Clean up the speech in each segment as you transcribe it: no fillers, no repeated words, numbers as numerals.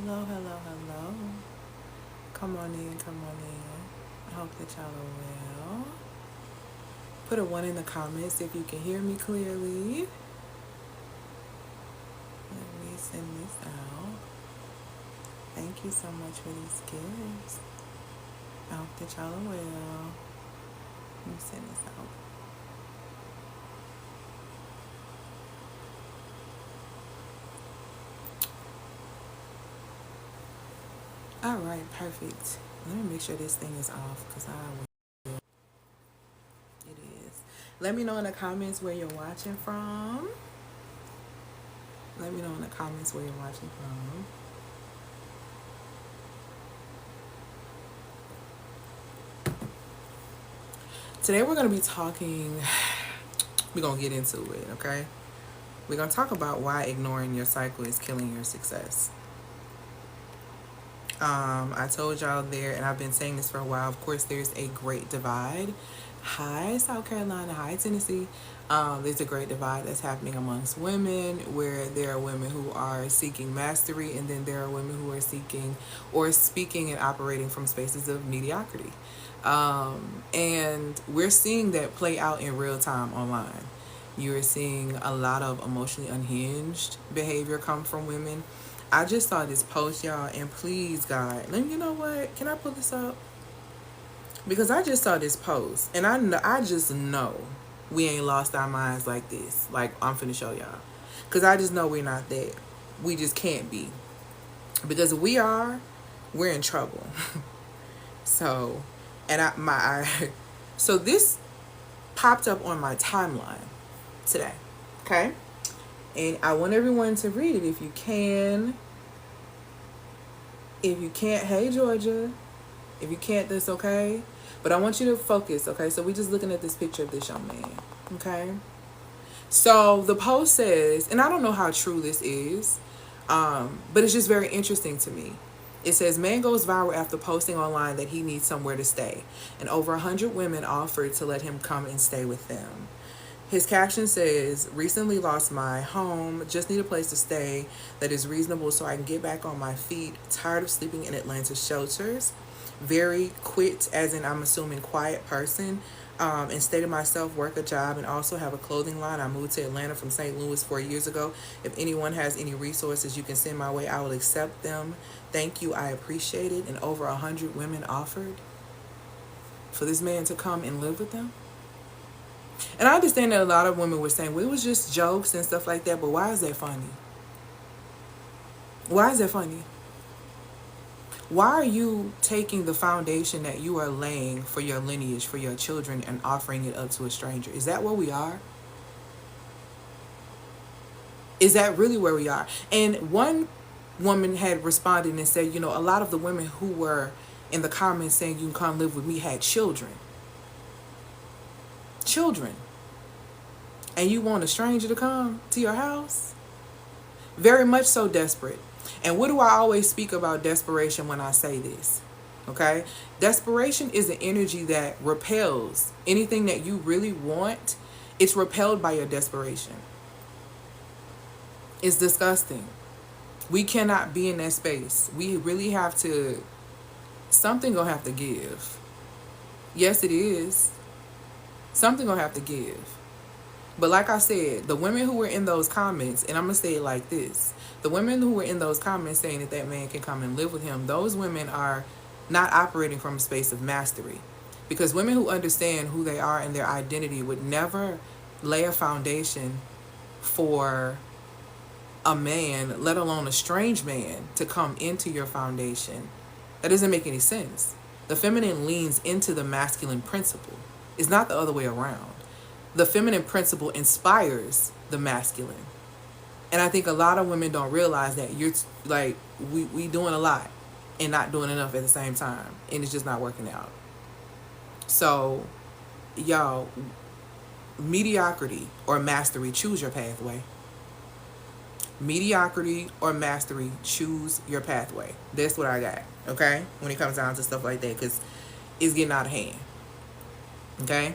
Hello, hello, hello. Come on in, come on in. I hope that y'all are well. Put a 1 in the comments if you can hear me clearly. Let me send this out. Thank you so much for these gifts. I hope that y'all are well. Let me send this out. All right, perfect. Let me make sure this thing is off because I will. It is. Let me know in the comments where you're watching from. Let me know in the comments where you're watching from. Today we're going to be talking, we're going to get into it, okay? We're going to talk about why ignoring your cycle is killing your success. I told y'all there, and I've been saying this for a while, of course, there's a great divide. Hi, South Carolina. Hi, Tennessee. There's a great divide that's happening amongst women where there are women who are seeking mastery, and then there are women who are seeking or speaking and operating from spaces of mediocrity. And we're seeing that play out in real time online. You're seeing a lot of emotionally unhinged behavior come from women. I just saw this post, y'all, and please, God, you know what? Can I pull this up? Because I just saw this post, and I just know we ain't lost our minds like this. Like, I'm finna show y'all. Because I just know we're not there. We just can't be. Because if we are, we're in trouble. So, so this popped up on my timeline today, okay? And I want everyone to read it if you can. If you can't, hey, Georgia. If you can't, that's okay. But I want you to focus, okay? So we're just looking at this picture of this young man, okay? So the post says, and I don't know how true this is, but it's just very interesting to me. It says, man goes viral after posting online that he needs somewhere to stay. And over 100 women offered to let him come and stay with them. His caption says, recently lost my home, just need a place to stay that is reasonable so I can get back on my feet. Tired of sleeping in Atlanta shelters. Very quit, as in I'm assuming quiet person. And stay to myself, work a job, and also have a clothing line. I moved to Atlanta from St. Louis 4 years ago. If anyone has any resources you can send my way, I will accept them. Thank you, I appreciate it. And over 100 women offered for this man to come and live with them. And I understand that a lot of women were saying, well, it was just jokes and stuff like that, but why is that funny? Why is that funny? Why are you taking the foundation that you are laying for your lineage, for your children, and offering it up to a stranger? Is that where we are? Is that really where we are? And one woman had responded and said, you know, a lot of the women who were in the comments saying you can come live with me had children. Children. And you want a stranger to come to your house? Very much so desperate. And what do I always speak about desperation when I say this? Okay? Desperation is an energy that repels anything that you really want. It's repelled by your desperation. It's disgusting. We cannot be in that space. We really have to, something gonna have to give. Yes, it is. Something gonna have to give. But like I said, the women who were in those comments, and I'm going to say it like this. The women who were in those comments saying that that man can come and live with him, those women are not operating from a space of mastery. Because women who understand who they are and their identity would never lay a foundation for a man, let alone a strange man, to come into your foundation. That doesn't make any sense. The feminine leans into the masculine principle. It's not the other way around. The feminine principle inspires the masculine. And I think a lot of women don't realize that you're like, we doing a lot and not doing enough at the same time. And it's just not working out. So, y'all, mediocrity or mastery, choose your pathway. Mediocrity or mastery, choose your pathway. That's what I got, okay? When it comes down to stuff like that, because it's getting out of hand. Okay?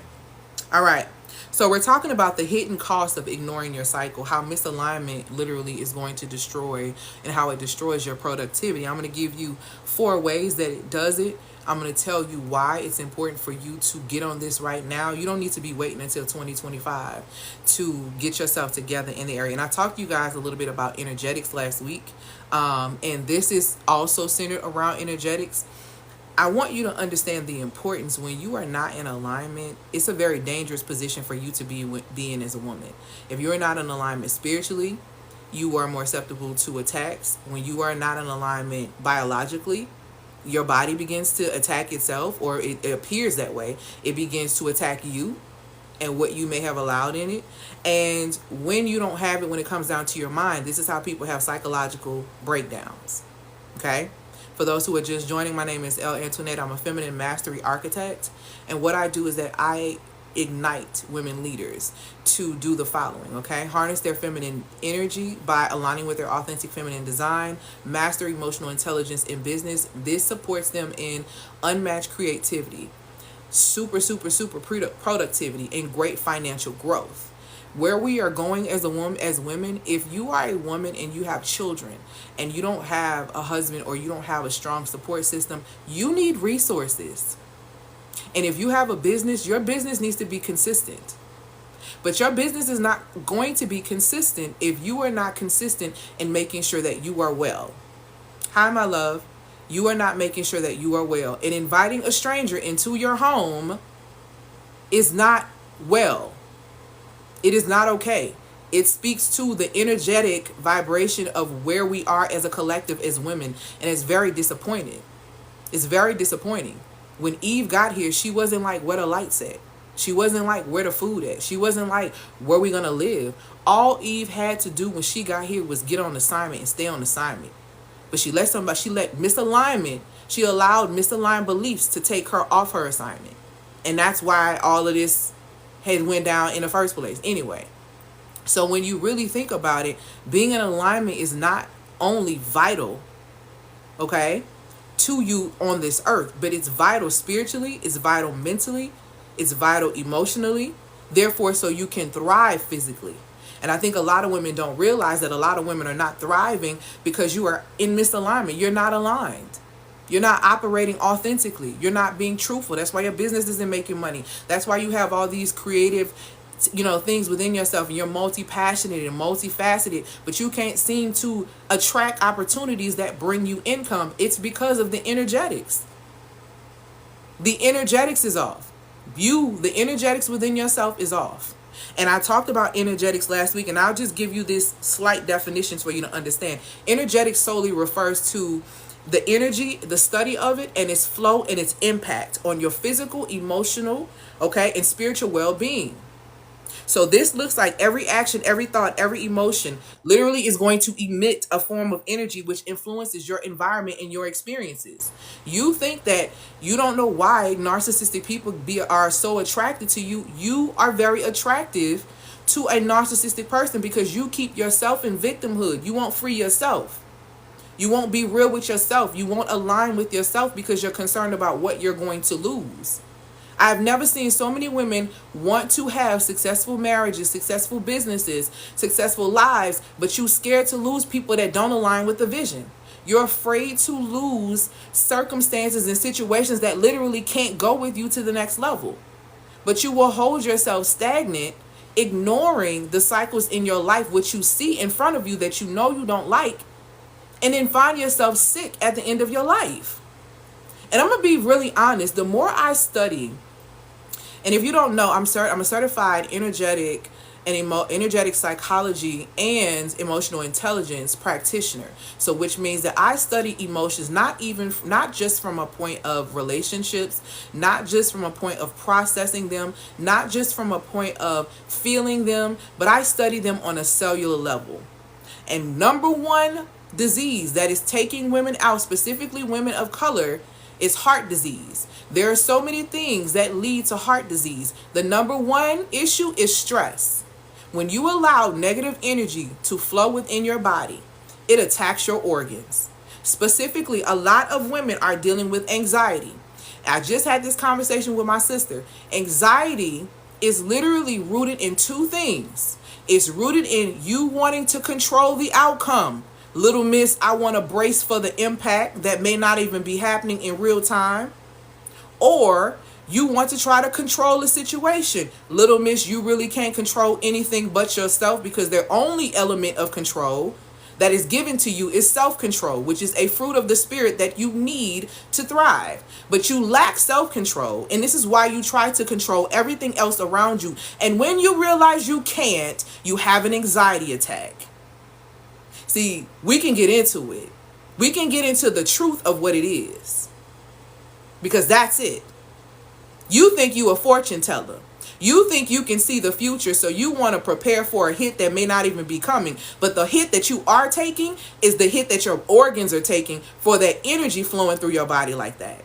All right. So we're talking about the hidden cost of ignoring your cycle, how misalignment literally is going to destroy, and how it destroys your productivity. I'm going to give you 4 ways that it does it. I'm going to tell you why it's important for you to get on this right now. You don't need to be waiting until 2025 to get yourself together in the area. And I talked to you guys a little bit about energetics last week. And this is also centered around energetics. I want you to understand the importance when you are not in alignment. It's a very dangerous position for you to be in as a woman. If you're not in alignment spiritually, you are more susceptible to attacks. When you are not in alignment biologically, your body begins to attack itself, or it appears that way. It begins to attack you and what you may have allowed in it. And when you don't have it, when it comes down to your mind, this is how people have psychological breakdowns. Okay? For those who are just joining, my name is Elle Antoinette. I'm a feminine mastery architect. And what I do is that I ignite women leaders to do the following, okay? Harness their feminine energy by aligning with their authentic feminine design, master emotional intelligence in business. This supports them in unmatched creativity, super productivity, and great financial growth. Where we are going as women, if you are a woman and you have children and you don't have a husband or you don't have a strong support system, you need resources. And if you have a business, your business needs to be consistent. But your business is not going to be consistent if you are not consistent in making sure that you are well. Hi, my love. You are not making sure that you are well. And inviting a stranger into your home is not well. It is not okay. It speaks to the energetic vibration of where we are as a collective as women. And it's very disappointing. It's very disappointing. When Eve got here, she wasn't like, where the lights at? She wasn't like, where the food at? She wasn't like, where we gonna live? All Eve had to do when she got here was get on assignment and stay on assignment. But she let misalignment, she allowed misaligned beliefs to take her off her assignment. And that's why all of this had went down in the first place. Anyway, so when you really think about it, being in alignment is not only vital, okay, to you on this earth, but it's vital spiritually, it's vital mentally, it's vital emotionally, therefore so you can thrive physically. And I think a lot of women don't realize that a lot of women are not thriving because you are in misalignment. You're not aligned. You're not operating authentically. You're not being truthful. That's why your business isn't making money. That's why you have all these creative, things within yourself, and you're multi-passionate and multifaceted, but you can't seem to attract opportunities that bring you income. It's because of the energetics. The energetics is off. The energetics within yourself is off. And I talked about energetics last week, and I'll just give you this slight definitions for you to understand. Energetics solely refers to the energy, the study of it, and its flow and its impact on your physical, emotional, okay, and spiritual well-being. So this looks like every action, every thought, every emotion literally is going to emit a form of energy which influences your environment and your experiences. You think that you don't know why narcissistic people are so attracted to you. You are very attractive to a narcissistic person because you keep yourself in victimhood. You won't free yourself. You won't be real with yourself. You won't align with yourself because you're concerned about what you're going to lose. I've never seen so many women want to have successful marriages, successful businesses, successful lives, but you're scared to lose people that don't align with the vision. You're afraid to lose circumstances and situations that literally can't go with you to the next level. But you will hold yourself stagnant, ignoring the cycles in your life, which you see in front of you that you know you don't like, and then find yourself sick at the end of your life. And I'm going to be really honest. The more I study, and if you don't know, I'm a certified energetic and energetic psychology and emotional intelligence practitioner. So which means that I study emotions, not just from a point of relationships, not just from a point of processing them, not just from a point of feeling them, but I study them on a cellular level. And number one disease that is taking women out, specifically women of color, is heart disease. There are so many things that lead to heart disease. The number one issue is stress. When you allow negative energy to flow within your body, it attacks your organs. Specifically, a lot of women are dealing with anxiety. I just had this conversation with my sister. Anxiety is literally rooted in two things. It's rooted in you wanting to control the outcome. Little miss, I want to brace for the impact that may not even be happening in real time. Or you want to try to control the situation. Little miss, you really can't control anything but yourself, because the only element of control that is given to you is self-control, which is a fruit of the spirit that you need to thrive. But you lack self-control, and this is why you try to control everything else around you. And when you realize you can't, you have an anxiety attack. See, we can get into it. We can get into the truth of what it is, because that's it. You think you a fortune teller. You think you can see the future, so you want to prepare for a hit that may not even be coming. But the hit that you are taking is the hit that your organs are taking for that energy flowing through your body like that.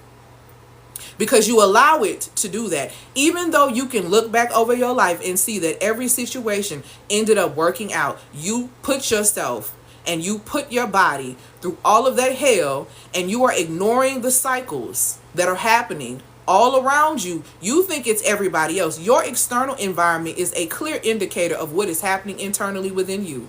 Because you allow it to do that. Even though you can look back over your life and see that every situation ended up working out, you put yourself and you put your body through all of that hell, and you are ignoring the cycles that are happening all around you. You think it's everybody else. Your external environment is a clear indicator of what is happening internally within you.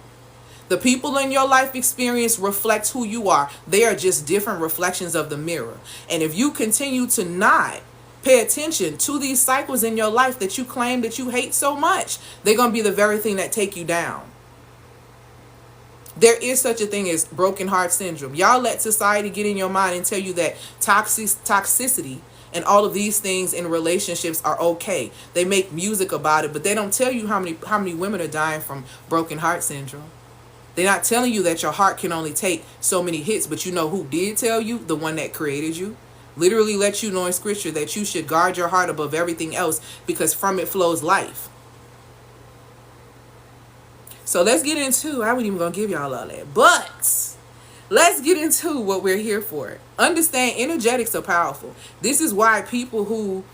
The people in your life experience reflects who you are. They are just different reflections of the mirror. And if you continue to not pay attention to these cycles in your life that you claim that you hate so much, they're going to be the very thing that take you down. There is such a thing as broken heart syndrome. Y'all let society get in your mind and tell you that toxicity and all of these things in relationships are okay. They make music about it, but they don't tell you how many women are dying from broken heart syndrome. They're not telling you that your heart can only take so many hits, but you know who did tell you? The one that created you. Literally let you know in scripture that you should guard your heart above everything else, because from it flows life. So let's get into, I wasn't even going to give y'all all that, but let's get into what we're here for. Understand, energetics are powerful. This is why people who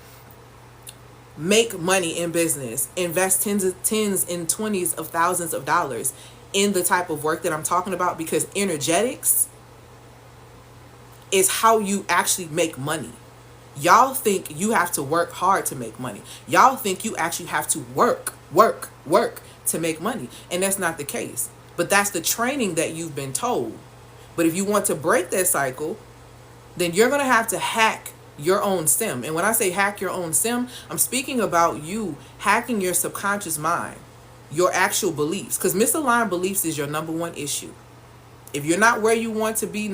make money in business invest tens and 20s of thousands of dollars in the type of work that I'm talking about, because energetics is how you actually make money. Y'all think you have to work hard to make money. Y'all think you actually have to work to make money. And that's not the case. But that's the training that you've been told. But if you want to break that cycle, then you're going to have to hack your own sim. And when I say hack your own sim, I'm speaking about you hacking your subconscious mind, your actual beliefs. Because misaligned beliefs is your number one issue. If you're not where you want to be,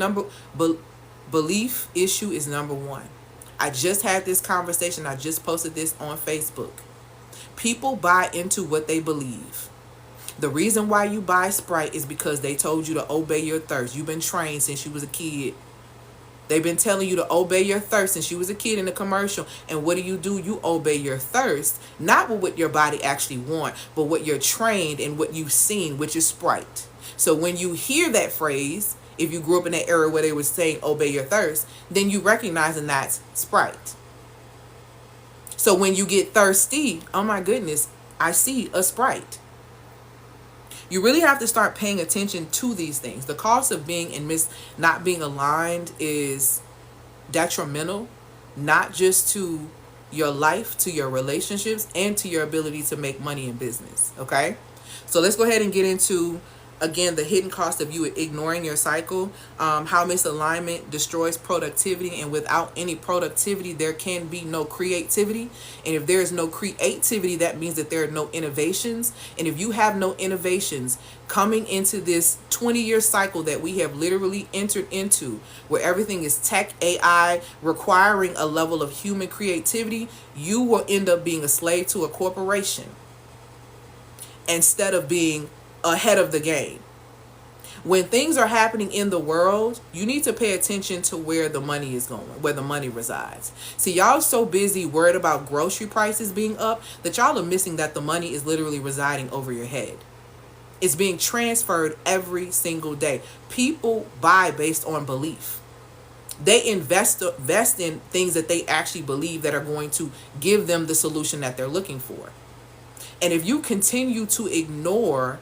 belief issue is number one. I just had this conversation. I just posted this on Facebook. People buy into what they believe. The reason why you buy Sprite is because they told you to obey your thirst. You've been trained since you was a kid. They've been telling you to obey your thirst since you was a kid in the commercial. And what do? You obey your thirst, not what your body actually wants, but what you're trained and what you've seen, which is Sprite. So when you hear that phrase, if you grew up in that era where they were saying obey your thirst, then you recognize and that's Sprite. So when you get thirsty, oh my goodness, I see a Sprite. You really have to start paying attention to these things. The cost of being in not being aligned is detrimental, not just to your life, to your relationships, and to your ability to make money in business. Okay? So let's go ahead and get into, again, the hidden cost of you ignoring your cycle, how misalignment destroys productivity, and without any productivity, there can be no creativity. And if there is no creativity, that means that there are no innovations. And if you have no innovations coming into this 20-year cycle that we have literally entered into, where everything is tech, AI, requiring a level of human creativity, you will end up being a slave to a corporation instead of being ahead of the game. When things are happening in the world, you need to pay attention to where the money is going, where the money resides. See, y'all so busy worried about grocery prices being up that y'all are missing that the money is literally residing over your head. It's being transferred every single day. People buy based on belief. They invest in things that they actually believe that are going to give them the solution that they're looking for. And if you continue to ignore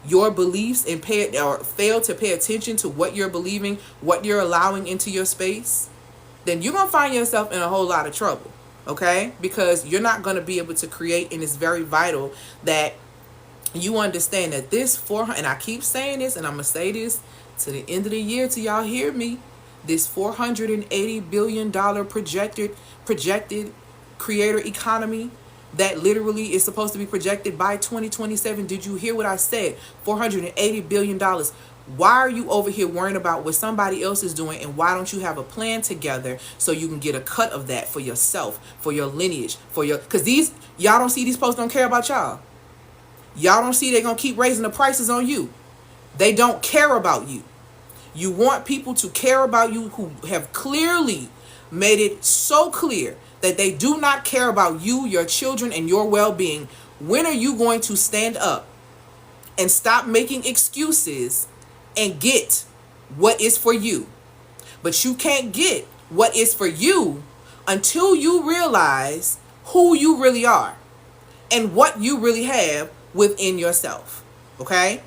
your beliefs and fail to pay attention to what you're believing, what you're allowing into your space, then you're going to find yourself in a whole lot of trouble. Okay? Because you're not going to be able to create, and it's very vital that you understand that this 400, and I keep saying this, and I'm going to say this to the end of the year till y'all hear me, this $480 billion projected creator economy that literally is supposed to be projected by 2027. Did you hear what I said? $480 billion. Why are you over here worrying about what somebody else is doing, and why don't you have a plan together so you can get a cut of that for yourself, for your lineage, for your, because these, y'all don't see these folks don't care about y'all. Y'all don't see they're going to keep raising the prices on you. They don't care about you. You want people to care about you who have clearly made it so clear that they do not care about you, your children, and your well-being. When are you going to stand up and stop making excuses and get what is for you? But you can't get what is for you until you realize who you really are and what you really have within yourself. Okay?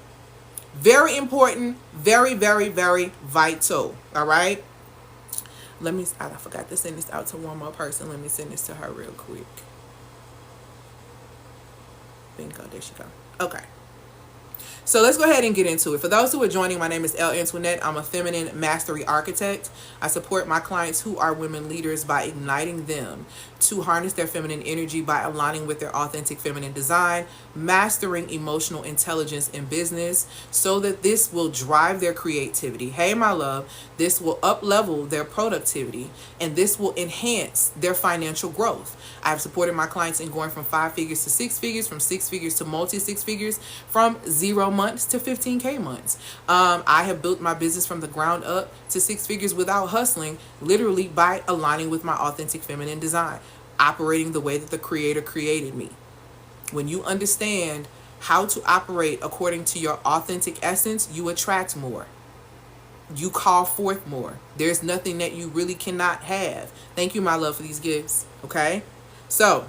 Very important, very, very, very vital. All right? I forgot to send this out to one more person. Let me send this to her real quick. Bingo, there she go. Okay. So let's go ahead and get into it. For those who are joining, my name is Elle Antoinette. I'm a feminine mastery architect. I support my clients who are women leaders by igniting them to harness their feminine energy by aligning with their authentic feminine design, mastering emotional intelligence in business so that this will drive their creativity. Hey, my love, this will up-level their productivity, and this will enhance their financial growth. I've supported my clients in going from 5 figures to 6 figures, from 6 figures to multi-6 figures, from 0 months to 15K months. I have built my business from the ground up to 6 figures without hustling, literally by aligning with my authentic feminine design, operating the way that the Creator created me. When you understand how to operate according to your authentic essence, you attract more. You call forth more. There's nothing that you really cannot have. Thank you, my love, for these gifts. Okay? So,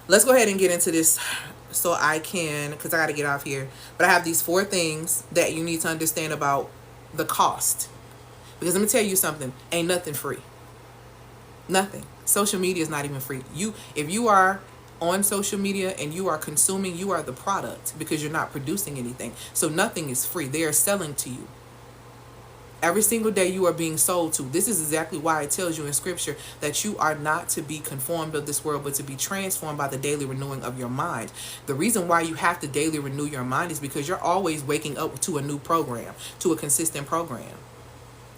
let's go ahead and get into this so I can, because I got to get off here. But I have these 4 things that you need to understand about the cost. Because let me tell you something. Ain't nothing free. Nothing. Social media is not even free. If you are on social media and you are consuming, you are the product because you're not producing anything. So nothing is free. They are selling to you. Every single day you are being sold to. This is exactly why it tells you in scripture that you are not to be conformed of this world, but to be transformed by the daily renewing of your mind. The reason why you have to daily renew your mind is because you're always waking up to a new program, to a consistent program.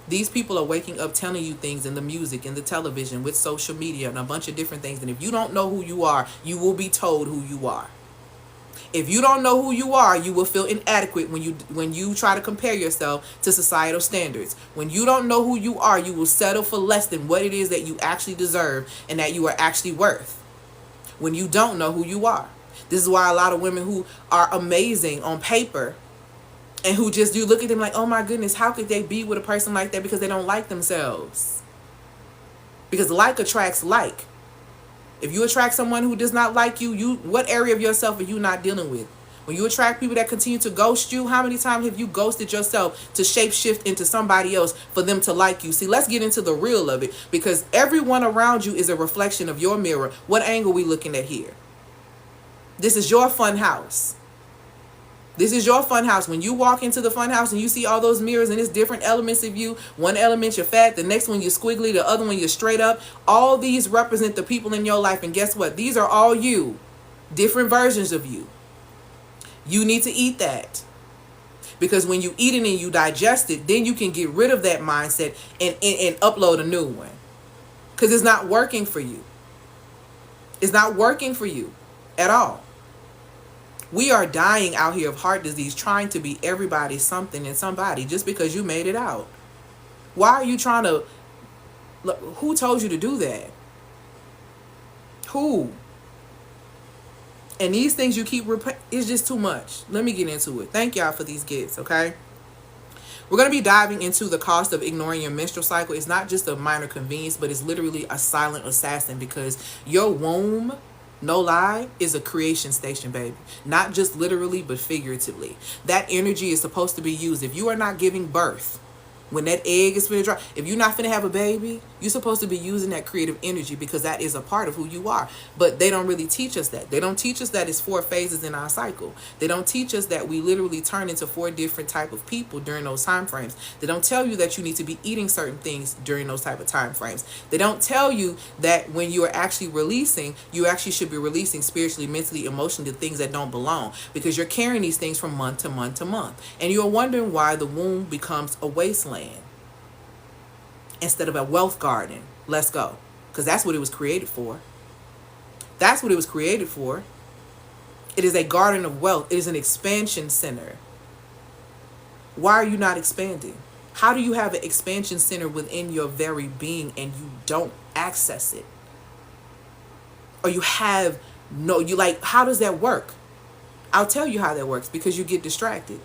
These people are waking up telling you things in the music, in the television, with social media, and a bunch of different things. And if you don't know who you are, you will be told who you are. If you don't know who you are, you will feel inadequate when you try to compare yourself to societal standards. When you don't know who you are, you will settle for less than what it is that you actually deserve and that you are actually worth. When you don't know who you are. This is why a lot of women who are amazing on paper and who just, you look at them like, oh my goodness, how could they be with a person like that? Because they don't like themselves. Because like attracts like. If you attract someone who does not like you, what area of yourself are you not dealing with? When you attract people that continue to ghost you, how many times have you ghosted yourself to shape shift into somebody else for them to like you? See, let's get into the real of it, because everyone around you is a reflection of your mirror. What angle are we looking at here? This is your fun house. This is your fun house. When you walk into the fun house and you see all those mirrors and it's different elements of you, one element you're fat, the next one you're squiggly, the other one you're straight up. All these represent the people in your life. And guess what? These are all you. Different versions of you. You need to eat that. Because when you eat it and you digest it, then you can get rid of that mindset and upload a new one. Because it's not working for you. It's not working for you at all. We are dying out here of heart disease trying to be everybody, something, and somebody just because you made it out. Why are you trying to... Look, who told you to do that? Who? And these things you keep repeating, it's just too much. Let me get into it. Thank y'all for these gifts, okay? We're going to be diving into the cost of ignoring your menstrual cycle. It's not just a minor convenience, but it's literally a silent assassin, because your womb... no lie, is a creation station, baby. Not just literally, but figuratively. That energy is supposed to be used. If you are not giving birth When that egg is finna drop, if you're not finna have a baby, you're supposed to be using that creative energy because that is a part of who you are. But they don't really teach us that. They don't teach us that it's 4 phases in our cycle. They don't teach us that we literally turn into 4 different type of people during those time frames. They don't tell you that you need to be eating certain things during those type of time frames. They don't tell you that when you are actually releasing, you actually should be releasing spiritually, mentally, emotionally, the things that don't belong, because you're carrying these things from month to month to month. And you're wondering why the womb becomes a wasteland instead of a wealth garden. Let's go. Because that's what it was created for. That's what it was created for. It is a garden of wealth. It is an expansion center. Why are you not expanding? How do you have an expansion center within your very being and you don't access it? Or you have no, you like, how does that work? I'll tell you how that works, because you get distracted.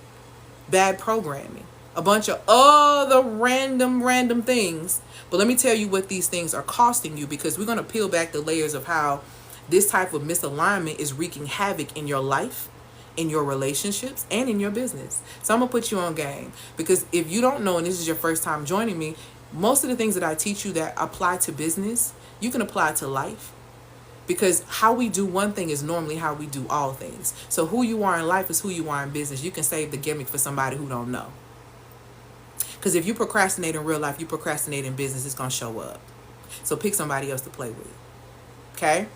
Bad programming. A bunch of other random things. But let me tell you what these things are costing you, because we're going to peel back the layers of how this type of misalignment is wreaking havoc in your life, in your relationships, and in your business. So I'm going to put you on game, because if you don't know, and this is your first time joining me, most of the things that I teach you that apply to business, you can apply to life. Because how we do one thing is normally how we do all things. So who you are in life is who you are in business. You can save the gimmick for somebody who don't know. Because if you procrastinate in real life, you procrastinate in business, it's going to show up. So pick somebody else to play with. Okay?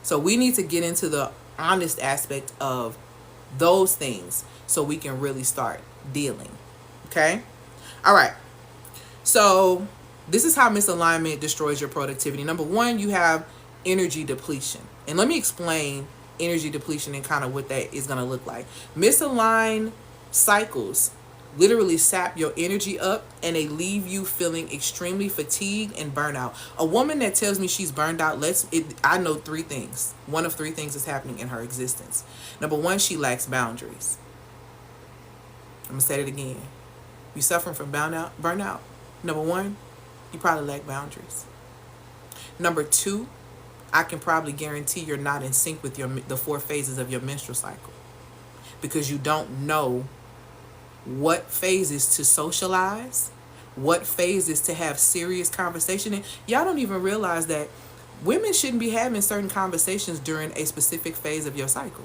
So we need to get into the honest aspect of those things so we can really start dealing. Okay? All right. So this is how misalignment destroys your productivity. Number one, you have energy depletion. And let me explain energy depletion and kind of what that is going to look like. Misaligned cycles literally sap your energy up, and they leave you feeling extremely fatigued and burnout. A woman that tells me she's burned out, I know 3 things. One of 3 things is happening in her existence. Number one, she lacks boundaries. I'm going to say it again. You suffering from burnout. Number one, you probably lack boundaries. Number 2, I can probably guarantee you're not in sync with the 4 phases of your menstrual cycle, because you don't know what phases to socialize, what phases to have serious conversation. And y'all don't even realize that women shouldn't be having certain conversations during a specific phase of your cycle.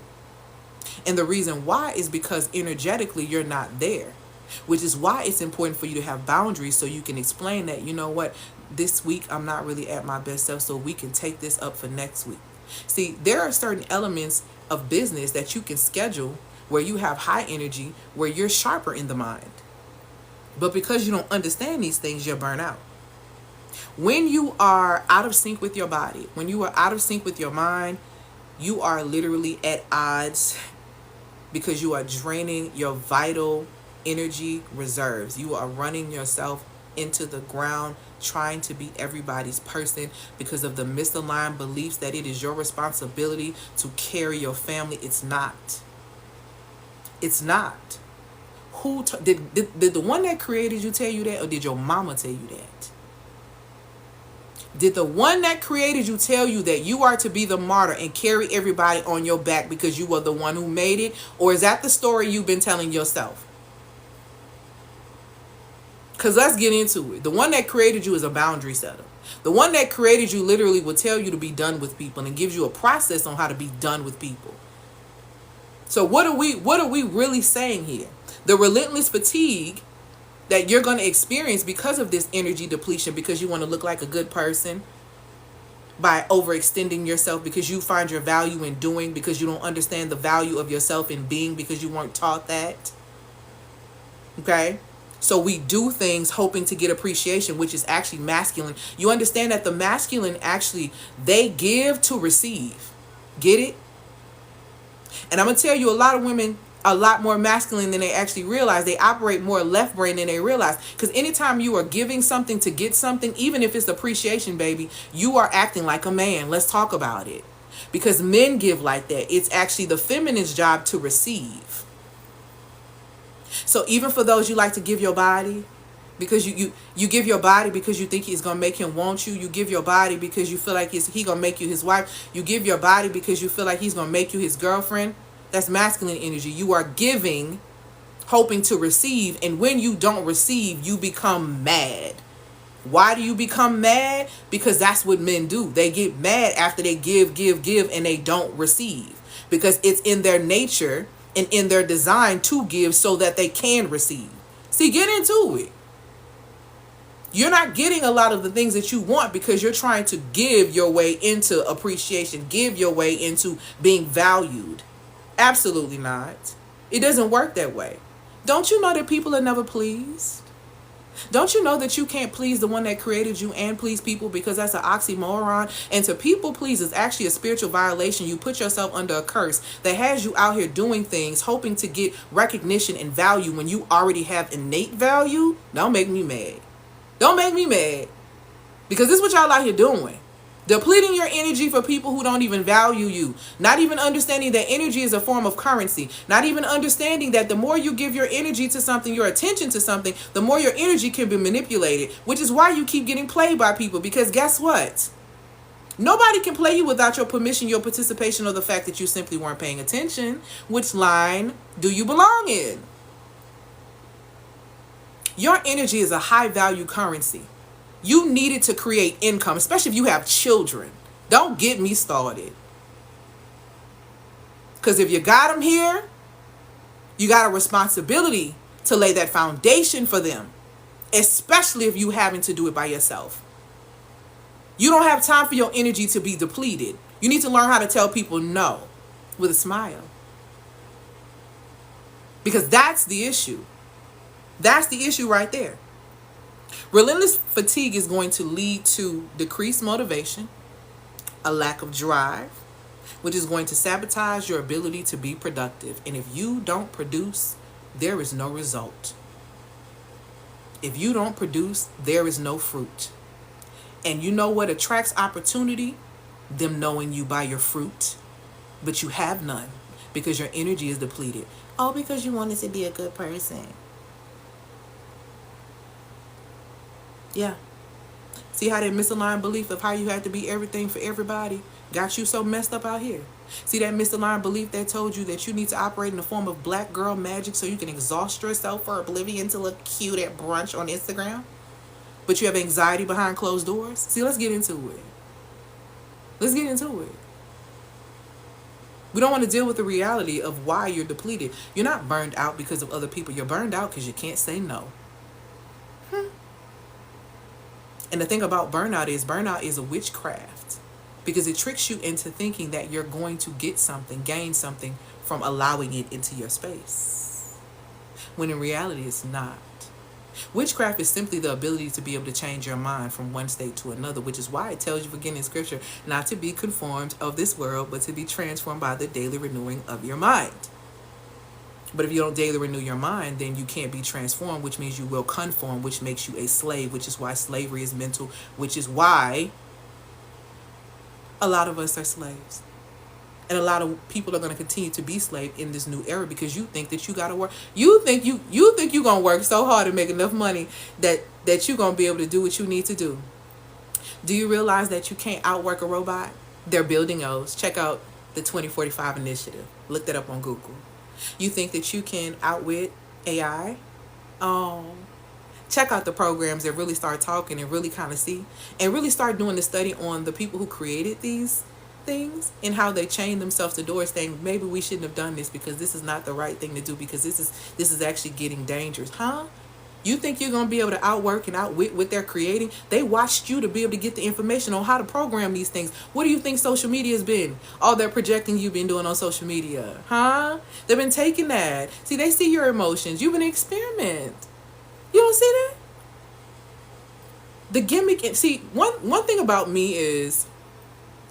And the reason why is because energetically you're not there, which is why it's important for you to have boundaries, so you can explain that, you know what, this week I'm not really at my best self, so we can take this up for next week. See, there are certain elements of business that you can schedule where you have high energy, where you're sharper in the mind. But because you don't understand these things, you're burnt out. When you are out of sync with your body, when you are out of sync with your mind, you are literally at odds, because you are draining your vital energy reserves. You are running yourself into the ground, trying to be everybody's person because of the misaligned beliefs that it is your responsibility to carry your family. It's not. It's not. Did the one that created you tell you that, or did your mama tell you that? Did the one that created you tell you that you are to be the martyr and carry everybody on your back because you were the one who made it? Or is that the story you've been telling yourself? Because let's get into it. The one that created you is a boundary setter. The one that created you literally will tell you to be done with people and gives you a process on how to be done with people. So what are we really saying here? The relentless fatigue that you're going to experience because of this energy depletion, because you want to look like a good person by overextending yourself, because you find your value in doing, because you don't understand the value of yourself in being, because you weren't taught that. Okay? So we do things hoping to get appreciation, which is actually masculine. You understand that the masculine actually, they give to receive. Get it? And I'm going to tell you, a lot of women are a lot more masculine than they actually realize. They operate more left brain than they realize. Because anytime you are giving something to get something, even if it's appreciation, baby, you are acting like a man. Let's talk about it. Because men give like that. It's actually the feminine's job to receive. So even for those you like to give your body, because you give your body because you think it's going to make him want you. You give your body because you feel like he's going to make you his wife. You give your body because you feel like he's going to make you his girlfriend. That's masculine energy. You are giving hoping to receive. And when you don't receive, you become mad. Why do you become mad? Because that's what men do. They get mad after they give, and they don't receive. Because it's in their nature and in their design to give so that they can receive. See, get into it. You're not getting a lot of the things that you want because you're trying to give your way into appreciation, give your way into being valued. Absolutely not. It doesn't work that way. Don't you know that people are never pleased? Don't you know that you can't please the one that created you and please people, because that's an oxymoron? And to people please is actually a spiritual violation. You put yourself under a curse that has you out here doing things, hoping to get recognition and value when you already have innate value. Don't make me mad. Don't make me mad. Because this is what y'all out here doing. Depleting your energy for people who don't even value you. Not even understanding that energy is a form of currency. Not even understanding that the more you give your energy to something, your attention to something, the more your energy can be manipulated. Which is why you keep getting played by people. Because guess what? Nobody can play you without your permission, your participation, or the fact that you simply weren't paying attention. Which line do you belong in? Your energy is a high value currency. You need it to create income, especially if you have children. Don't get me started. Because if you got them here, you got a responsibility to lay that foundation for them, especially if you having to do it by yourself. You don't have time for your energy to be depleted. You need to learn how to tell people no with a smile. Because that's the issue. That's the issue right there. Relentless fatigue is going to lead to decreased motivation, a lack of drive, which is going to sabotage your ability to be productive. And if you don't produce, there is no result. If you don't produce, there is no fruit. And you know what attracts opportunity? Them knowing you by your fruit. But you have none because your energy is depleted. All because you wanted to be a good person. Yeah. See how that misaligned belief of how you had to be everything for everybody got you so messed up out here? See that misaligned belief that told you that you need to operate in the form of black girl magic so you can exhaust yourself for oblivion to look cute at brunch on Instagram? But you have anxiety behind closed doors? See, let's get into it. Let's get into it. We don't want to deal with the reality of why you're depleted. You're not burned out because of other people. You're burned out because you can't say no. And the thing about burnout is a witchcraft, because it tricks you into thinking that you're going to get something, gain something from allowing it into your space, when in reality it's not. Witchcraft is simply the ability to be able to change your mind from one state to another, which is why it tells you again in scripture not to be conformed of this world, but to be transformed by the daily renewing of your mind. But if you don't daily renew your mind, then you can't be transformed, which means you will conform, which makes you a slave, which is why slavery is mental, which is why a lot of us are slaves. And a lot of people are going to continue to be slaves in this new era because you think that you got to work. You think you're going to work so hard to make enough money that you're going to be able to do what you need to do. Do you realize that you can't outwork a robot? They're building those. Check out the 2045 initiative. Look that up on Google. You think that you can outwit AI? Check out the programs that really start talking and really kind of see and really start doing the study on the people who created these things and how they chain themselves to doors saying maybe we shouldn't have done this because this is not the right thing to do because this is actually getting dangerous. You think you're going to be able to outwork and outwit what they're creating? They watched you to be able to get the information on how to program these things. What do you think social media has been? All that projecting you've been doing on social media. They've been taking that. See, they see your emotions. You've been an experiment. You don't see that? The gimmick. See, one thing about me is,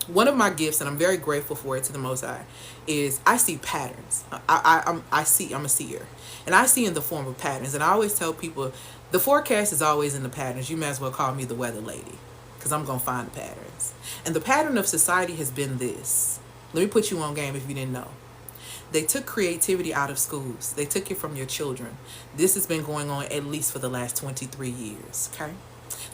one of my gifts, and I'm very grateful for it to the Most High, is I see patterns. I'm a seer. And I see in the form of patterns. And I always tell people, the forecast is always in the patterns. You may as well call me the weather lady, because I'm going to find the patterns. And the pattern of society has been this. Let me put you on game if you didn't know. They took creativity out of schools. They took it from your children. This has been going on at least for the last 23 years, okay?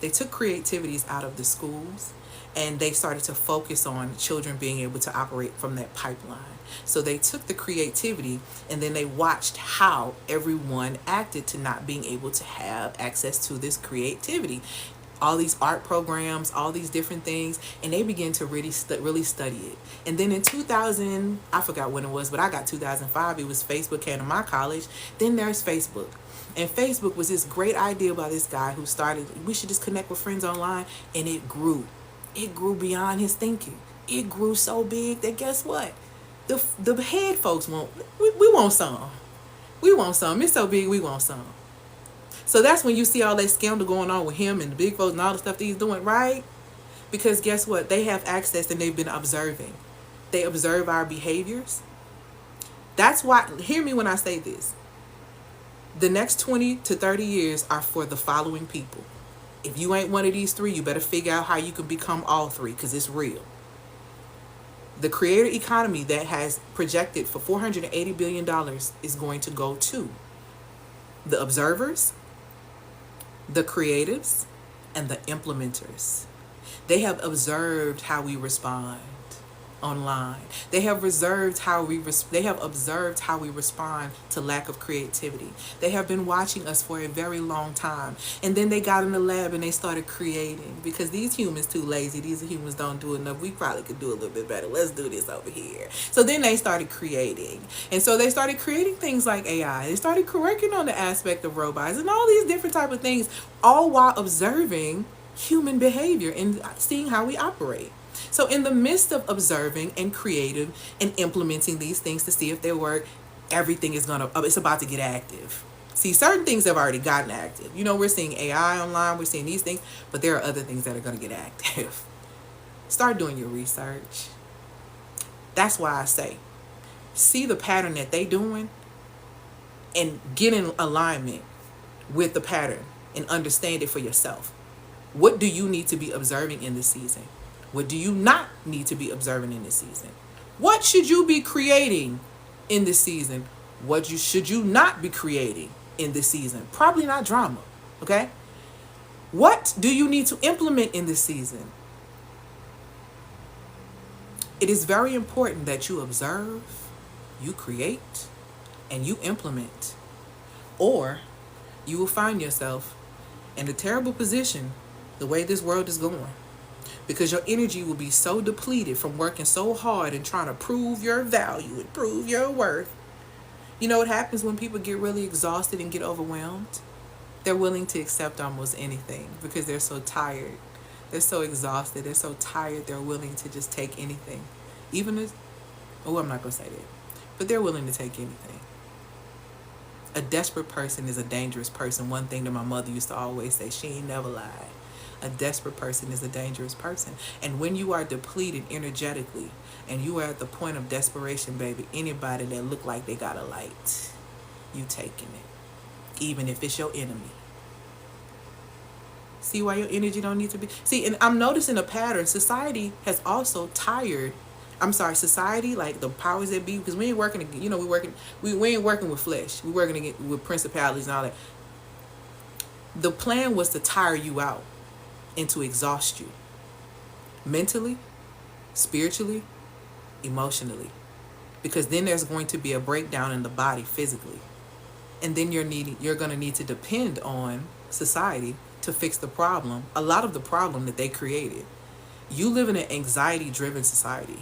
They took creativities out of the schools, and they started to focus on children being able to operate from that pipeline. So they took the creativity, and then they watched how everyone acted to not being able to have access to this creativity. All these art programs, all these different things, and they began to really study it. And then in 2000, I forgot when it was, but I got 2005. It was Facebook came to my college. Then there's Facebook. And Facebook was this great idea by this guy who started, we should just connect with friends online, and it grew. It grew beyond his thinking. It grew so big that guess what? The head folks want, we want some. We want some. It's so big, we want some. So that's when you see all that scandal going on with him and the big folks and all the stuff that he's doing, right? Because guess what? They have access, and they've been observing. They observe our behaviors. That's why, hear me when I say this. The next 20 to 30 years are for the following people. If you ain't one of these three, you better figure out how you can become all three, because it's real. The creator economy that has projected for $480 billion is going to go to the observers, the creatives, and the implementers. They have observed how we respond online. They have observed how we respond to lack of creativity. They have been watching us for a very long time, and then they got in the lab and they started creating, because these humans too lazy. These humans don't do enough. We probably could do a little bit better. Let's do this over here. So then they started creating, and so they started creating things like AI. They started working on the aspect of robots and all these different type of things, all while observing human behavior and seeing how we operate. So in the midst of observing and creative and implementing these things to see if they work, everything is it's about to get active. See, certain things have already gotten active. You know, we're seeing AI online, we're seeing these things, but there are other things that are going to get active. Start doing your research. That's why I say, see the pattern that they doing and get in alignment with the pattern and understand it for yourself. What do you need to be observing in this season? What do you not need to be observing in this season? What should you be creating in this season? Should you not be creating in this season? Probably not drama, okay? What do you need to implement in this season? It is very important that you observe, you create, and you implement. Or you will find yourself in a terrible position the way this world is going. Because your energy will be so depleted from working so hard and trying to prove your value and prove your worth. You know what happens when people get really exhausted and get overwhelmed? They're willing to accept almost anything because they're so tired. They're so exhausted. They're so tired. They're willing to just take anything. Even if, I'm not going to say that. But they're willing to take anything. A desperate person is a dangerous person. One thing that my mother used to always say, she ain't never lied. A desperate person is a dangerous person. And when you are depleted energetically and you are at the point of desperation, baby, anybody that look like they got a light, you taking it. Even if it's your enemy. See why your energy don't need to be... See, and I'm noticing a pattern. Society has also tired... society, like the powers that be, because we ain't working, we ain't working with flesh. We working with principalities and all that. The plan was to tire you out and to exhaust you mentally, spiritually, emotionally, because then there's going to be a breakdown in the body physically, and then you're going to need to depend on society to fix the problem, a lot of the problem that they created. You live in an anxiety driven society.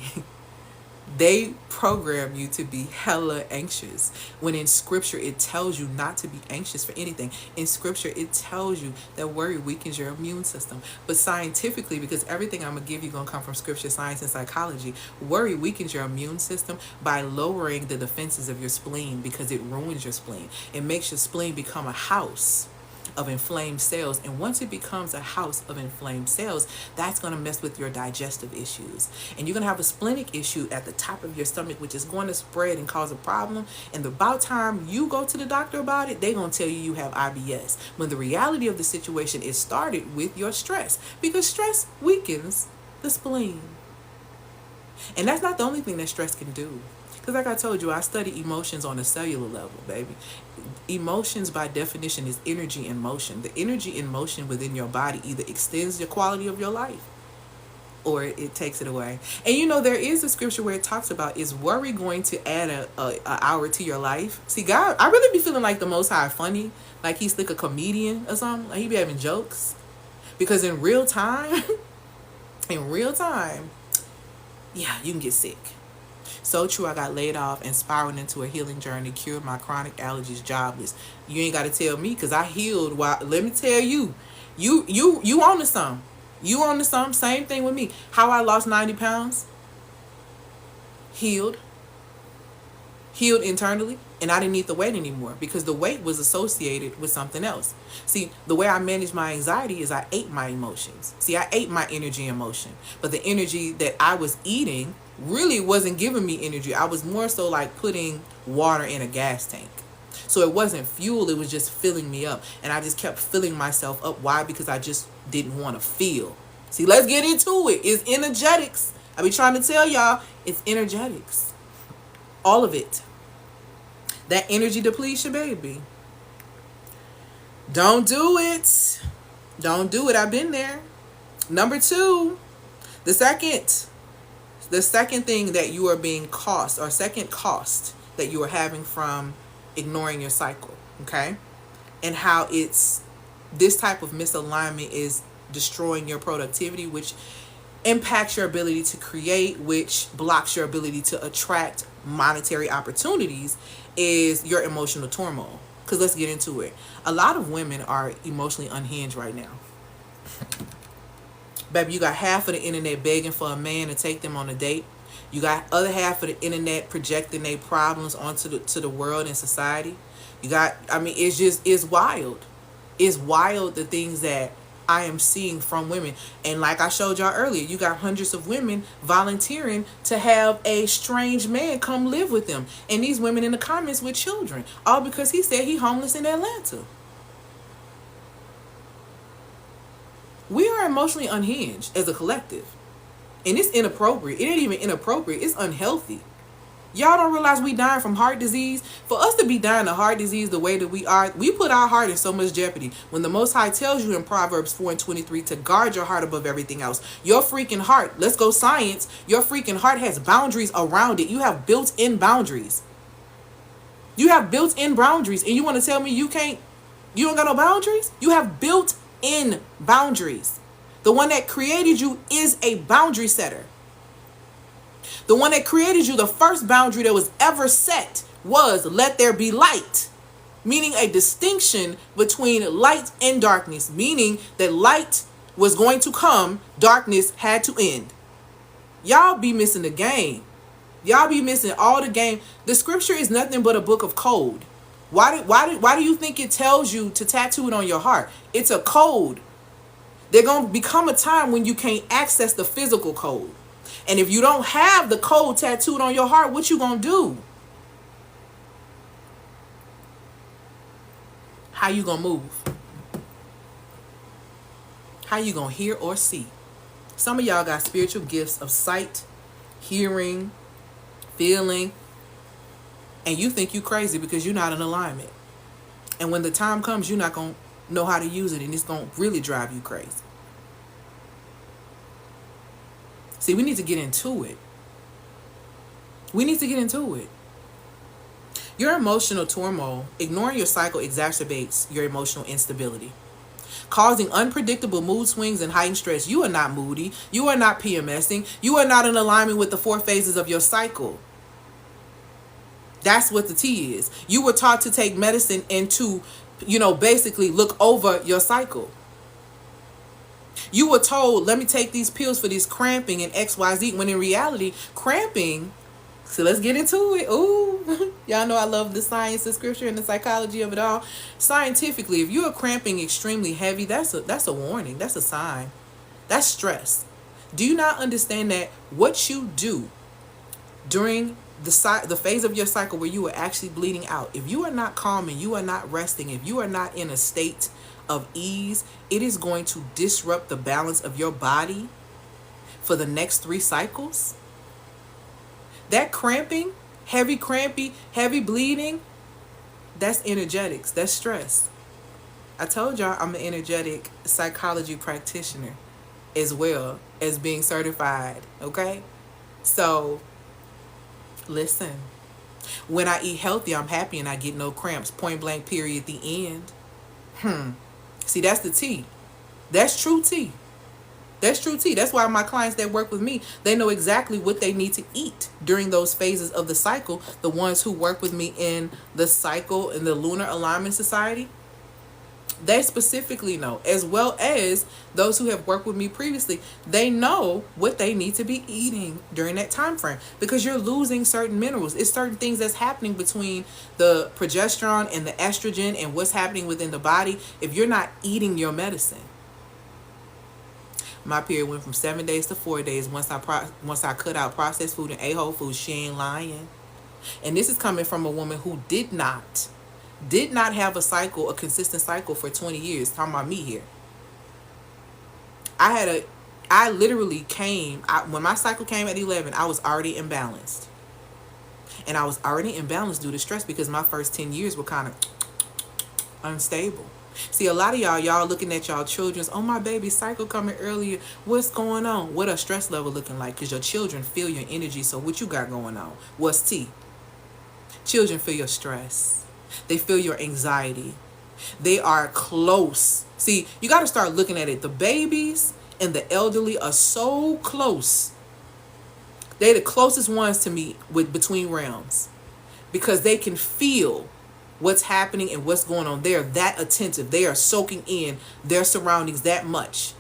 They program you to be hella anxious, when in scripture it tells you not to be anxious for anything. In scripture it tells you that worry weakens your immune system. But scientifically, because everything I'm going to give you going to come from scripture, science, and psychology, worry weakens your immune system by lowering the defenses of your spleen, because it ruins your spleen. It makes your spleen become a house of inflamed cells, and once it becomes a house of inflamed cells, that's going to mess with your digestive issues, and you're going to have a splenic issue at the top of your stomach, which is going to spread and cause a problem. And about time you go to the doctor about it, they're going to tell you have IBS, when the reality of the situation is started with your stress, because stress weakens the spleen. And that's not the only thing that stress can do, Because like I told you, I study emotions on a cellular level, baby. Emotions by definition is energy in motion. The energy in motion within your body either extends the quality of your life or it takes it away. And you know, there is a scripture where it talks about, is worry going to add a hour to your life? See, God, I really be feeling like the Most High funny, like he's like a comedian or something. Like he be having jokes. Because in real time, in real time, yeah, you can get sick. So true, I got laid off and spiraled into a healing journey, cured my chronic allergies, jobless. You ain't got to tell me, because I healed. While, let me tell you, you on to something. You on to something. Same thing with me. How I lost 90 pounds. Healed. Healed internally. And I didn't need the weight anymore because the weight was associated with something else. See, the way I managed my anxiety is I ate my emotions. See, I ate my energy and emotion. But the energy that I was eating really wasn't giving me energy. I was more so like putting water in a gas tank. So it wasn't fuel, it was just filling me up. And I just kept filling myself up. Why? Because I just didn't want to feel. See, let's get into it. It's energetics. I be trying to tell y'all, it's energetics. All of it. That energy depletion, baby. Don't do it. Don't do it. I've been there. Number 2, the second thing that you are being cost, or second cost that you are having from ignoring your cycle, okay? And how it's, this type of misalignment is destroying your productivity, which impacts your ability to create, which blocks your ability to attract monetary opportunities, is your emotional turmoil. Because let's get into it. A lot of women are emotionally unhinged right now. Baby, you got half of the internet begging for a man to take them on a date. You got other half of the internet projecting their problems onto the world and society. You got, I mean, it's wild. It's wild, the things that I am seeing from women. And like I showed y'all earlier, you got hundreds of women volunteering to have a strange man come live with them. And these women in the comments with children. All because he said he homeless in Atlanta. We are emotionally unhinged as a collective. And it's inappropriate. It ain't even inappropriate. It's unhealthy. Y'all don't realize we dying from heart disease? For us to be dying of heart disease the way that we are, we put our heart in so much jeopardy. When the Most High tells you in Proverbs 4:23 to guard your heart above everything else. Your freaking heart, let's go science, your freaking heart has boundaries around it. You have built-in boundaries. You have built-in boundaries. And you want to tell me you don't got no boundaries? You have built-in boundaries. The one that created you is a boundary setter. The one that created you, the first boundary that was ever set was let there be light. Meaning a distinction between light and darkness. Meaning that light was going to come, darkness had to end. Y'all be missing the game. Y'all be missing all the game. The scripture is nothing but a book of code. Why do you think it tells you to tattoo it on your heart? It's a code. There's going to become a time when you can't access the physical code. And if you don't have the code tattooed on your heart, what you gonna do? How you gonna move? How you gonna hear or see? Some of y'all got spiritual gifts of sight, hearing, feeling, and you think you crazy because you're not in alignment. And when the time comes, you're not gonna know how to use it, and it's gonna really drive you crazy. See, we need to get into it. We need to get into it. Your emotional turmoil, ignoring your cycle, exacerbates your emotional instability, causing unpredictable mood swings and heightened stress. You are not moody. You are not PMSing. You are not in alignment with the 4 phases of your cycle. That's what the T is. You were taught to take medicine and to, basically look over your cycle. You were told, let me take these pills for this cramping and XYZ, when in reality, cramping, so let's get into it. Ooh, y'all know I love the science, the scripture, and the psychology of it all. Scientifically, if you are cramping extremely heavy, that's a warning. That's a sign. That's stress. Do you not understand that what you do during the phase of your cycle where you are actually bleeding out, if you are not calm and you are not resting, if you are not in a state of ease, it is going to disrupt the balance of your body for the next 3 cycles. That cramping Heavy crampy, heavy bleeding, that's energetics. That's stress. I told y'all I'm an energetic psychology practitioner as well as being certified. Okay? So, listen. When I eat healthy, I'm happy and I get no cramps. Point blank, period, the end. See, that's the tea. That's true tea. That's true tea. That's why my clients that work with me, they know exactly what they need to eat during those phases of the cycle. The ones who work with me in the cycle, in the Lunar Alignment Society, they specifically know, as well as those who have worked with me previously. They know what they need to be eating during that time frame, because you're losing certain minerals. It's certain things that's happening between the progesterone and the estrogen and what's happening within the body if you're not eating your medicine. My period went from 7 days to 4 days once I cut out processed food and ate whole foods. She ain't lying. And this is coming from a woman who did not have a cycle, a consistent cycle for 20 years. Talking about me here. I literally came, when my cycle came at 11, I was already imbalanced. And I was already imbalanced due to stress because my first 10 years were kind of unstable. See, a lot of y'all looking at y'all children's, oh, my baby's cycle coming earlier. What's going on? What a stress level looking like? Because your children feel your energy. So what you got going on? What's tea? Children feel your stress. They feel your anxiety. They are close. See, you got to start looking at it. The babies and the elderly are so close. They're the closest ones to me between realms, because they can feel what's happening and what's going on. They are that attentive. They are soaking in their surroundings that much.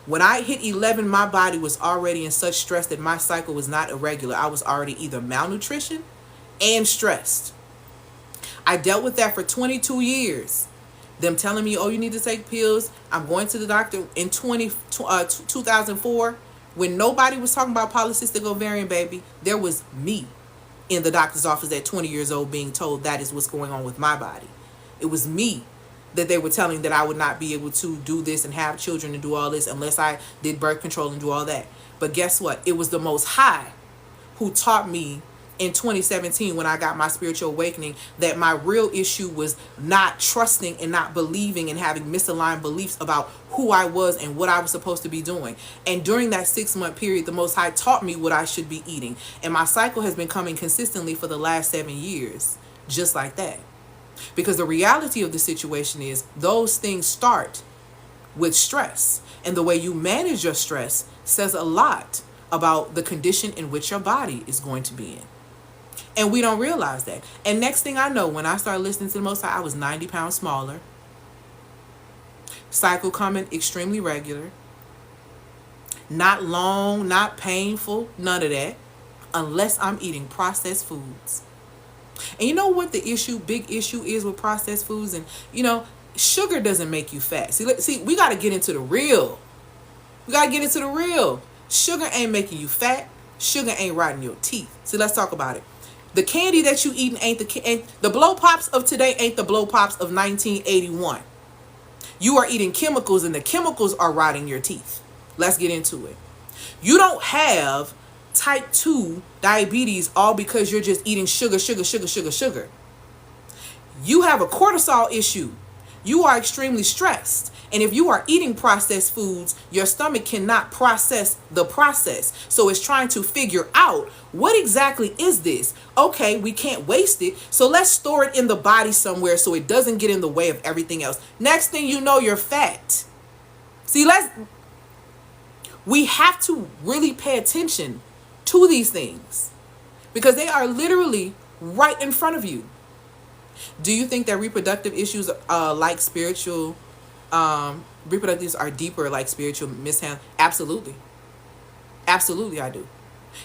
When I hit 11, my body was already in such stress that my cycle was not irregular. I was already either malnutrition and stressed. I dealt with that for 22 years. Them telling me, oh, you need to take pills. I'm going to the doctor in 2004 when nobody was talking about polycystic ovarian, baby. There was me in the doctor's office at 20 years old being told that is what's going on with my body. It was me that they were telling that I would not be able to do this and have children and do all this unless I did birth control and do all that. But guess what? It was the Most High who taught me in 2017 when I got my spiritual awakening that my real issue was not trusting and not believing and having misaligned beliefs about who I was and what I was supposed to be doing. And during that 6-month period, the Most High taught me what I should be eating. And my cycle has been coming consistently for the last 7 years, just like that. Because the reality of the situation is those things start with stress. And the way you manage your stress says a lot about the condition in which your body is going to be in. And we don't realize that. And next thing I know, when I started listening to the Most High, I was 90 pounds smaller. Cycle coming extremely regular. Not long, not painful, none of that. Unless I'm eating processed foods. And you know what the big issue is with processed foods? And, sugar doesn't make you fat. See, we got to get into the real. Sugar ain't making you fat. Sugar ain't rotting your teeth. See, let's talk about it. The candy that you eating ain't the blow pops of today ain't the blow pops of 1981. You are eating chemicals and the chemicals are rotting your teeth. Let's get into it. You don't have type 2 diabetes all because you're just eating sugar. You have a cortisol issue. You are extremely stressed. And if you are eating processed foods, your stomach cannot process the process. So it's trying to figure out, what exactly is this? Okay, we can't waste it. So let's store it in the body somewhere so it doesn't get in the way of everything else. Next thing you know, you're fat. See, we have to really pay attention to these things because they are literally right in front of you. Do you think that reproductive issues like spiritual reproductives are deeper like spiritual mishandling? Absolutely I do.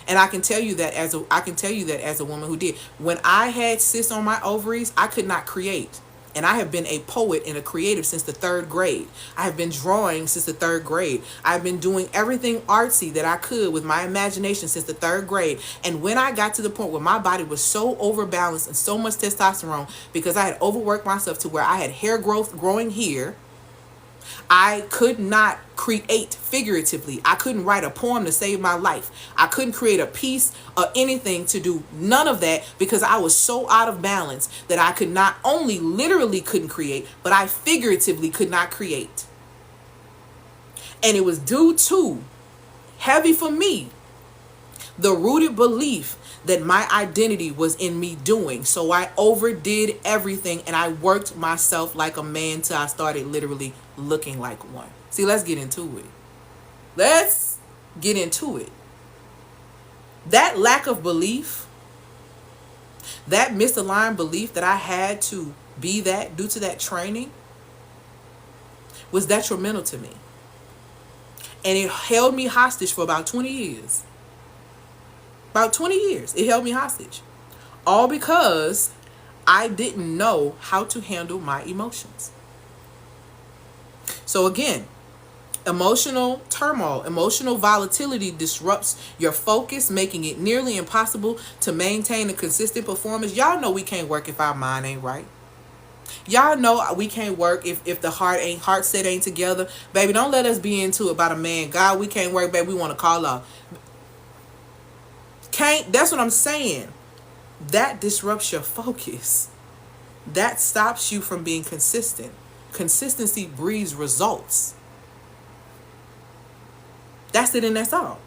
And I can tell you that as a woman who did. When I had cysts on my ovaries, I could not create. And I have been a poet and a creative since the 3rd grade. I have been drawing since the 3rd grade. I've been doing everything artsy that I could with my imagination since the 3rd grade. And when I got to the point where my body was so overbalanced and so much testosterone because I had overworked myself to where I had hair growth growing here, I could not create figuratively. I couldn't write a poem to save my life. I couldn't create a piece or anything to do none of that because I was so out of balance that I could not only literally couldn't create, but I figuratively could not create. And it was due to, heavy for me, the rooted belief that my identity was in me doing. So I overdid everything and I worked myself like a man till I started literally looking like one. See, let's get into it. Let's get into it. That lack of belief, that misaligned belief that I had to be that due to that training was detrimental to me. And it held me hostage for about 20 years. About 20 years, it held me hostage. All because I didn't know how to handle my emotions. So again, emotional turmoil, emotional volatility disrupts your focus, making it nearly impossible to maintain a consistent performance. Y'all know we can't work if our mind ain't right. Y'all know we can't work if the heart set ain't together. Baby, don't let us be into it about a man. God, we can't work, baby. We want to call off. That's what I'm saying. That disrupts your focus. That stops you from being consistent. Consistency breeds results. That's it and that's all.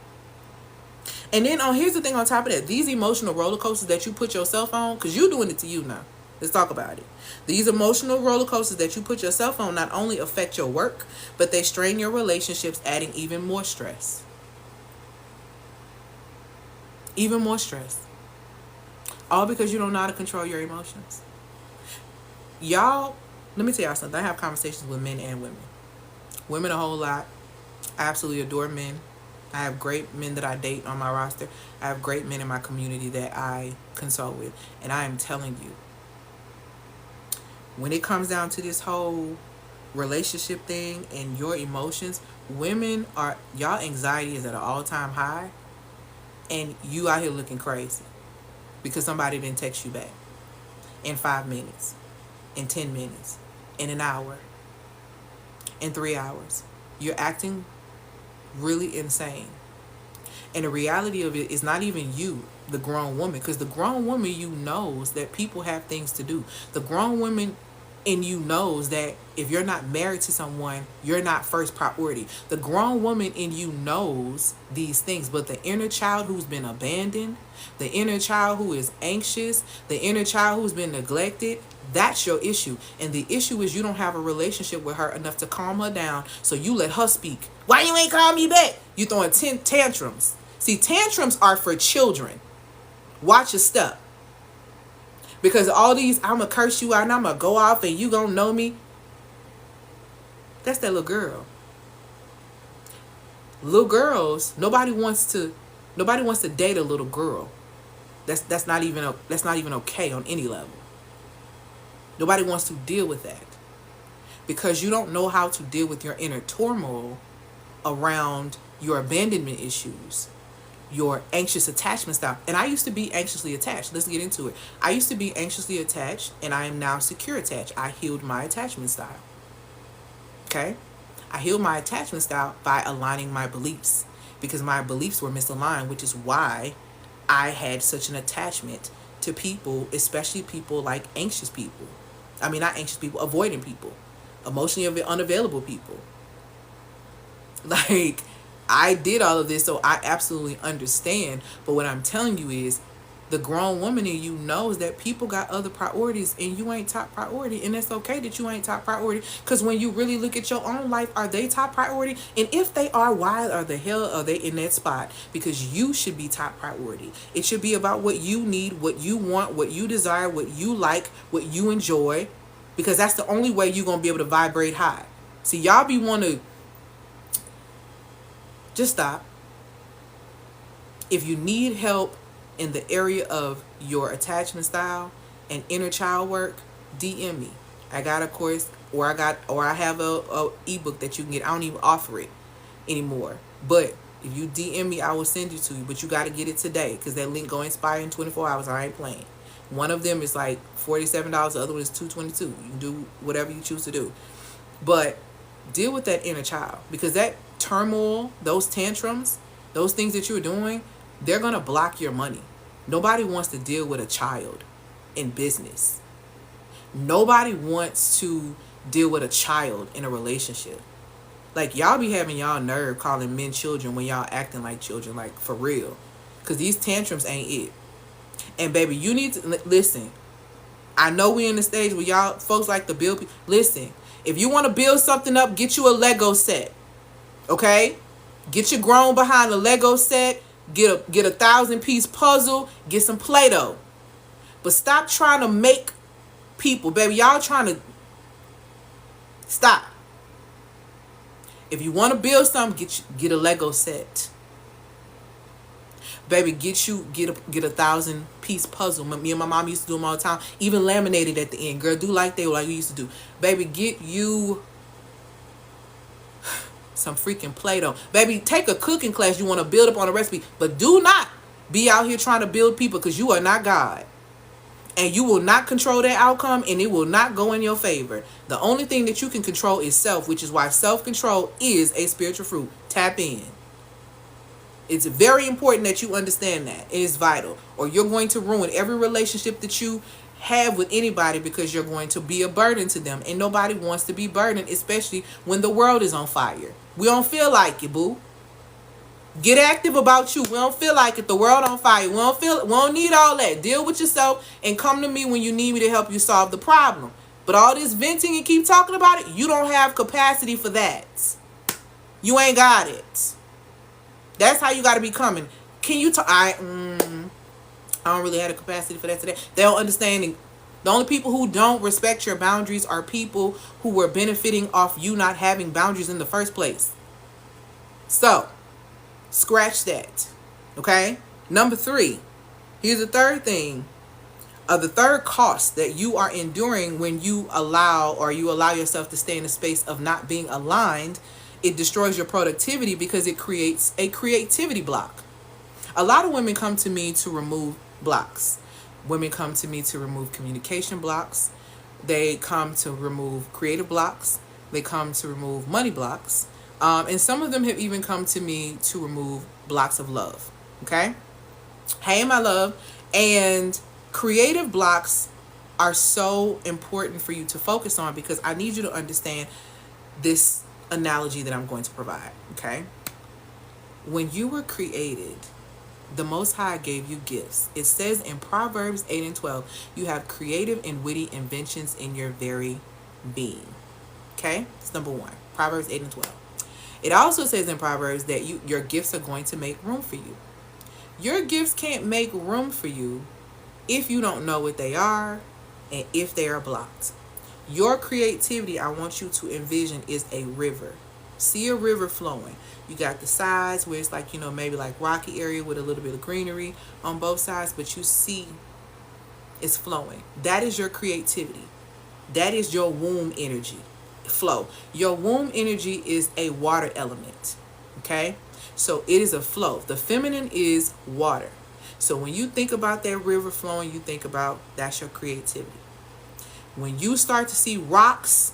And then here's the thing on top of that. These emotional roller coasters that you put yourself on, because you're doing it to you now. Let's talk about it. These emotional roller coasters that you put yourself on not only affect your work, but they strain your relationships, adding even more stress. Even more stress. All because you don't know how to control your emotions. Y'all, let me tell y'all something. I have conversations with men and women. Women a whole lot. I absolutely adore men. I have great men that I date on my roster. I have great men in my community that I consult with. And I am telling you, when it comes down to this whole relationship thing and your emotions, y'all anxiety is at an all-time high. And you out here looking crazy because somebody didn't text you back in 5 minutes, in 10 minutes, in an hour, in 3 hours. You're acting really insane. And the reality of it is not even you, the grown woman, because the grown woman you knows that people have things to do. The grown woman in you knows that if you're not married to someone, you're not first priority. The grown woman in you knows these things, but the inner child who's been abandoned, the inner child who is anxious, the inner child who's been neglected, that's your issue. And the issue is you don't have a relationship with her enough to calm her down, so you let her speak. Why you ain't call me back? You throwing tantrums. See, tantrums are for children. Watch your step. Because all these, I'm going to curse you out and I'm going to go off and you going to know me. That's that little girl. Little girls, nobody wants to date a little girl. That's not even okay on any level. Nobody wants to deal with that. Because you don't know how to deal with your inner turmoil around your abandonment issues, your anxious attachment style. And I used to be anxiously attached. Let's get into it. I used to be anxiously attached and I am now secure attached. I healed my attachment style. Okay? I healed my attachment style by aligning my beliefs because my beliefs were misaligned, which is why I had such an attachment to people, especially people like anxious people. I mean, not anxious people, avoiding people, emotionally unavailable people. Like, I did all of this, so I absolutely understand. But what I'm telling you is the grown woman in you knows that people got other priorities and you ain't top priority. And it's okay that you ain't top priority, because when you really look at your own life, are they top priority? And if they are, why are the hell are they in that spot? Because you should be top priority. It should be about what you need, what you want, what you desire, what you like, what you enjoy, because that's the only way you're going to be able to vibrate high. See, y'all be want to just stop. If you need help in the area of your attachment style and inner child work, DM me. I got a course, or I have a ebook that you can get. I don't even offer it anymore. But if you DM me, I will send it to you. But you got to get it today, because that link going to expire in 24 hours. I ain't playing. One of them is like $47. The other one is $222. You can do whatever you choose to do. But deal with that inner child, because that turmoil, those tantrums, those things that you're doing, they're going to block your money. Nobody wants to deal with a child in business. Nobody wants to deal with a child in a relationship. Like, y'all be having y'all nerve calling men children when y'all acting like children, like, for real. Because these tantrums ain't it. And baby, you need to listen. I know we in the stage where y'all folks like to build. Listen, if you want to build something up, get you a Lego set. Okay? Get your grown behind a Lego set. Get a 1,000-piece puzzle. Get some Play-Doh. But stop trying to make people, baby. Y'all trying to stop. If you want to build something, get a Lego set. Baby, get a 1,000-piece puzzle. Me and my mom used to do them all the time. Even laminated at the end. Girl, do like they were like we used to do. Baby, get you some freaking Play-Doh. Baby, take a cooking class. You want to build up on a recipe. But do not be out here trying to build people, because you are not God. And you will not control that outcome, and it will not go in your favor. The only thing that you can control is self, which is why self-control is a spiritual fruit. Tap in. It's very important that you understand that. It is vital. Or you're going to ruin every relationship that you have with anybody, because you're going to be a burden to them. And nobody wants to be burdened, especially when the world is on fire. We don't feel like it, boo. Get active about you. We don't feel like it. The world on fire. We don't need all that. Deal with yourself and come to me when you need me to help you solve the problem. But all this venting and keep talking about it, you don't have capacity for that. You ain't got it. That's how you got to be coming. Can you talk? I don't really have the capacity for that today. They don't understand. The only people who don't respect your boundaries are people who were benefiting off you not having boundaries in the first place. So, scratch that. Okay? Number 3. Here's the third thing. The third cost that you are enduring when you allow yourself to stay in a space of not being aligned. It destroys your productivity because it creates a creativity block. A lot of women come to me to remove blocks. Women come to me to remove communication blocks. They come to remove creative blocks. They come to remove money blocks. And some of them have even come to me to remove blocks of love. Okay? Hey, my love. And creative blocks are so important for you to focus on, because I need you to understand this analogy that I'm going to provide. Okay? When you were created, the Most High gave you gifts. It says in Proverbs 8 and 12, you have creative and witty inventions in your very being. Okay? That's number 1. Proverbs 8 and 12. It also says in Proverbs that your gifts are going to make room for you. Your gifts can't make room for you if you don't know what they are and if they are blocked. Your creativity, I want you to envision, is a river. See a river flowing. You got the sides where it's like, maybe like rocky area with a little bit of greenery on both sides, but you see it's flowing. That is your creativity. That is your womb energy flow. Your womb energy is a water element. Okay? So it is a flow. The feminine is water. So when you think about that river flowing, you think about that's your creativity. When you start to see rocks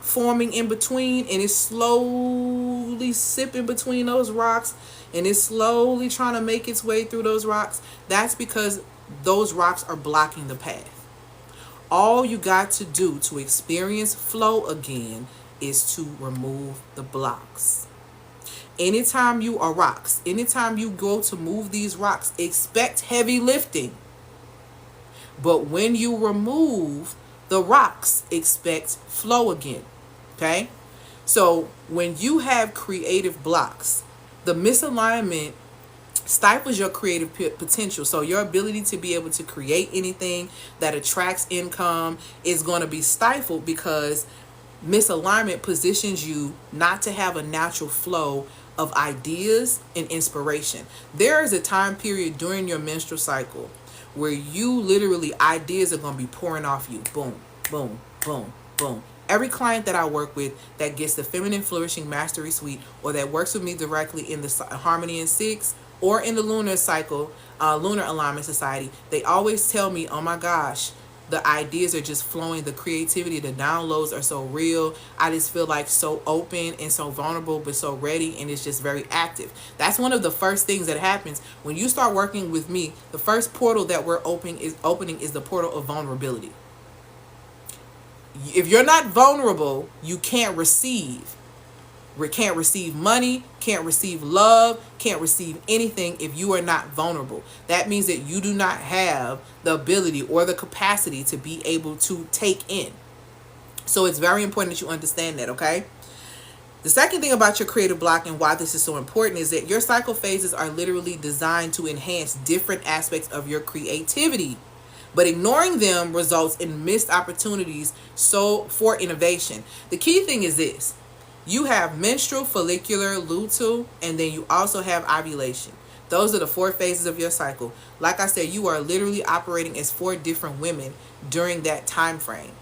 forming in between, and it's slowly sipping between those rocks, and it's slowly trying to make its way through those rocks, that's because those rocks are blocking the path. All you got to do to experience flow again is to remove the blocks. Anytime you are rocks, anytime you go to move these rocks, expect heavy lifting. But when you remove the rocks, expect flow again. Okay? So when you have creative blocks, the misalignment stifles your creative potential. So your ability to be able to create anything that attracts income is going to be stifled, because misalignment positions you not to have a natural flow of ideas and inspiration. There is a time period during your menstrual cycle where you literally, ideas are going to be pouring off you. Boom, boom, boom, boom. Every client that I work with that gets the Feminine Flourishing Mastery Suite, or that works with me directly in the Harmony in 6 or in the lunar cycle, lunar alignment society, they always tell me, oh my gosh, The ideas are just flowing. The creativity, the downloads are so real. I just feel like so open and so vulnerable, but so ready, and it's just very active. That's one of the first things that happens when you start working with me. The first portal that we're opening is the portal of vulnerability. If you're not vulnerable, you can't receive. We can't receive money, can't receive love, can't receive anything if you are not vulnerable. That means that you do not have the ability or the capacity to be able to take in. So it's very important that you understand that, okay? The second thing about your creative block and why this is so important is that your cycle phases are literally designed to enhance different aspects of your creativity. But ignoring them results in missed opportunities for innovation. The key thing is this. You have menstrual, follicular, luteal, and then you also have ovulation. Those are the 4 phases of your cycle. Like I said, you are literally operating as 4 different women during that time frame.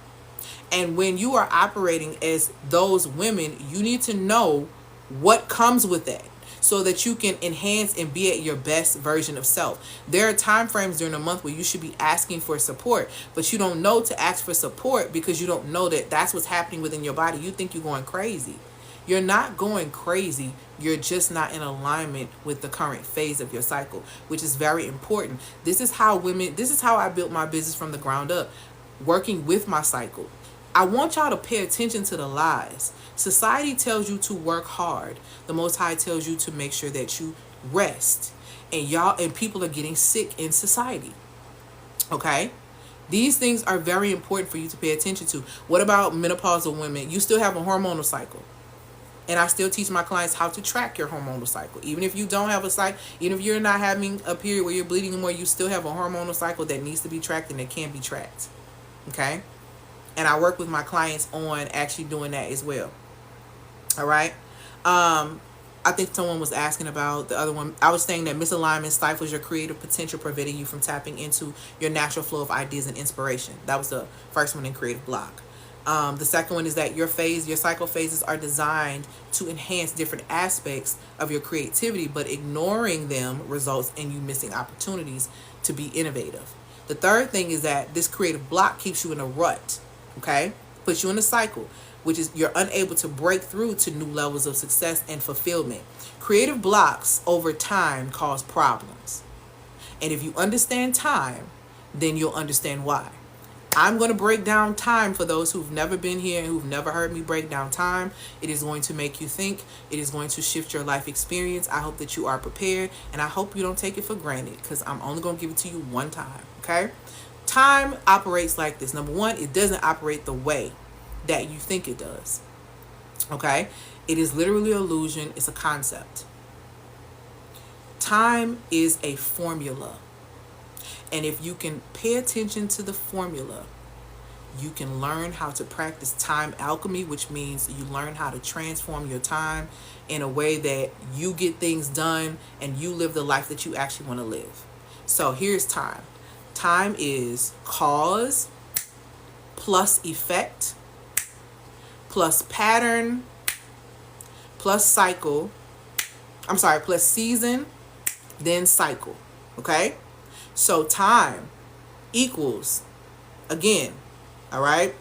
And when you are operating as those women, you need to know what comes with that so that you can enhance and be at your best version of self. There are time frames during the month where you should be asking for support, but you don't know to ask for support because you don't know that that's what's happening within your body. You think you're going crazy. You're not going crazy. You're just not in alignment with the current phase of your cycle, which is very important. This is how I built my business from the ground up, working with my cycle. I want y'all to pay attention to the lies. Society tells you to work hard. The Most High tells you to make sure that you rest. And people are getting sick in society. Okay? These things are very important for you to pay attention to. What about menopausal women? You still have a hormonal cycle. And I still teach my clients how to track your hormonal cycle. Even if you don't have a cycle, even if you're not having a period where you're bleeding anymore, you still have a hormonal cycle that needs to be tracked and that can be tracked. Okay? And I work with my clients on actually doing that as well. All right? I think someone was asking about the other one. I was saying that misalignment stifles your creative potential, preventing you from tapping into your natural flow of ideas and inspiration. That was the first one in creative block. The second one is that your cycle phases are designed to enhance different aspects of your creativity, but ignoring them results in you missing opportunities to be innovative. The third thing is that this creative block keeps you in a rut, okay? Puts you in a cycle, which is you're unable to break through to new levels of success and fulfillment. Creative blocks over time cause problems. And if you understand time, then you'll understand why. I'm going to break down time for those who've never been here and who've never heard me break down time. It is going to make you think. It is going to shift your life experience. I hope that you are prepared, and I hope you don't take it for granted because I'm only going to give it to you one time, okay? Time operates like this. Number one, it doesn't operate the way that you think it does, okay? It is literally an illusion. It's a concept. Time is a formula. And if you can pay attention to the formula, you can learn how to practice time alchemy, which means you learn how to transform your time in a way that you get things done and you live the life that you actually want to live. So here's time. Time is cause plus effect plus pattern plus cycle. Plus season, then cycle. Okay? So time equals, again, all right?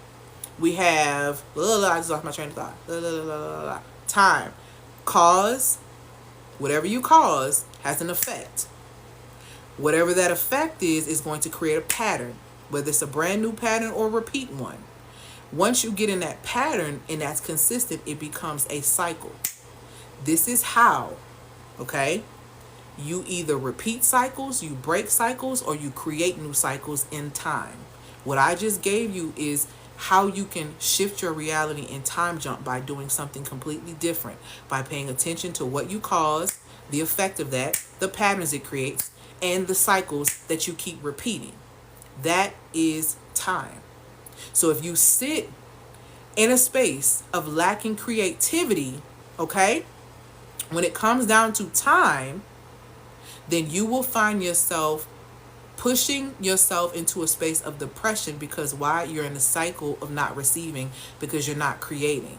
We have, I just lost my train of thought. Time, cause, whatever you cause has an effect. Whatever that effect is going to create a pattern, whether it's a brand new pattern or repeat one. Once you get in that pattern and that's consistent, it becomes a cycle. This is how, okay? You either repeat cycles, you break cycles, or you create new cycles in time. What I just gave you is how you can shift your reality in time jump by doing something completely different, by paying attention to what you cause, the effect of that, the patterns it creates, and the cycles that you keep repeating. That is time. So if you sit in a space of lacking creativity, okay, when it comes down to time, then you will find yourself pushing yourself into a space of depression because why? You're in a cycle of not receiving because you're not creating.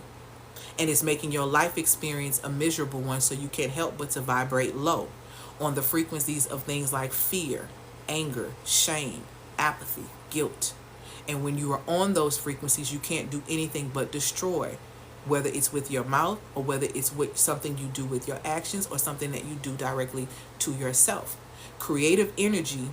And it's making your life experience a miserable one, so you can't help but to vibrate low on the frequencies of things like fear, anger, shame, apathy, guilt. And when you are on those frequencies, you can't do anything but destroy, whether it's with your mouth or whether it's with something you do with your actions or something that you do directly to yourself. Creative energy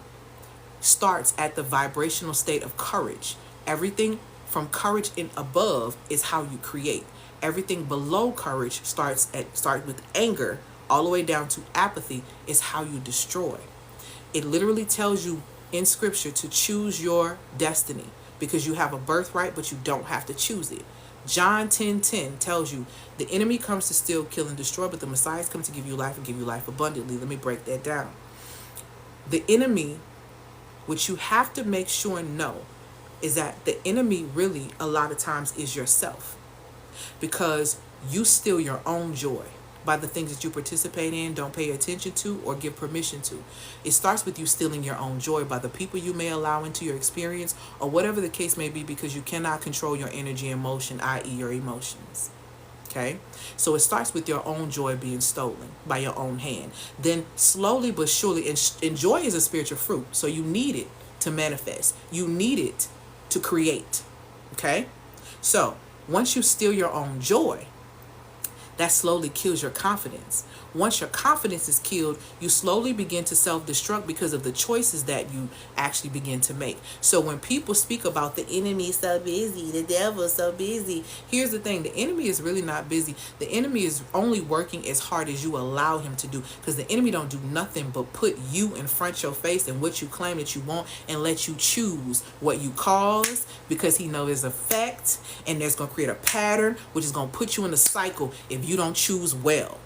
starts at the vibrational state of courage. Everything from courage and above is how you create. Everything below courage starts with anger all the way down to apathy is how you destroy. It literally tells you in scripture to choose your destiny because you have a birthright, but you don't have to choose it. John 10:10 tells you the enemy comes to steal, kill, and destroy, but the Messiah has come to give you life and give you life abundantly. Let me break that down. The enemy, which you have to make sure and know, is that the enemy really a lot of times is yourself, because you steal your own joy by the things that you participate in, don't pay attention to, or give permission to. It starts with you stealing your own joy by the people you may allow into your experience, or whatever the case may be, because you cannot control your energy and motion, i.e. your emotions. Okay? So it starts with your own joy being stolen by your own hand. Then slowly but surely, and joy is a spiritual fruit, so you need it to manifest. You need it to create. Okay? So once you steal your own joy, that slowly kills your confidence. Once your confidence is killed, you slowly begin to self-destruct because of the choices that you actually begin to make. So when people speak about the enemy is so busy, the devil is so busy, here's the thing. The enemy is really not busy. The enemy is only working as hard as you allow him to do, because the enemy don't do nothing but put you in front of your face and what you claim that you want and let you choose what you cause, because he knows there's effect and there's going to create a pattern which is going to put you in a cycle if you don't choose well.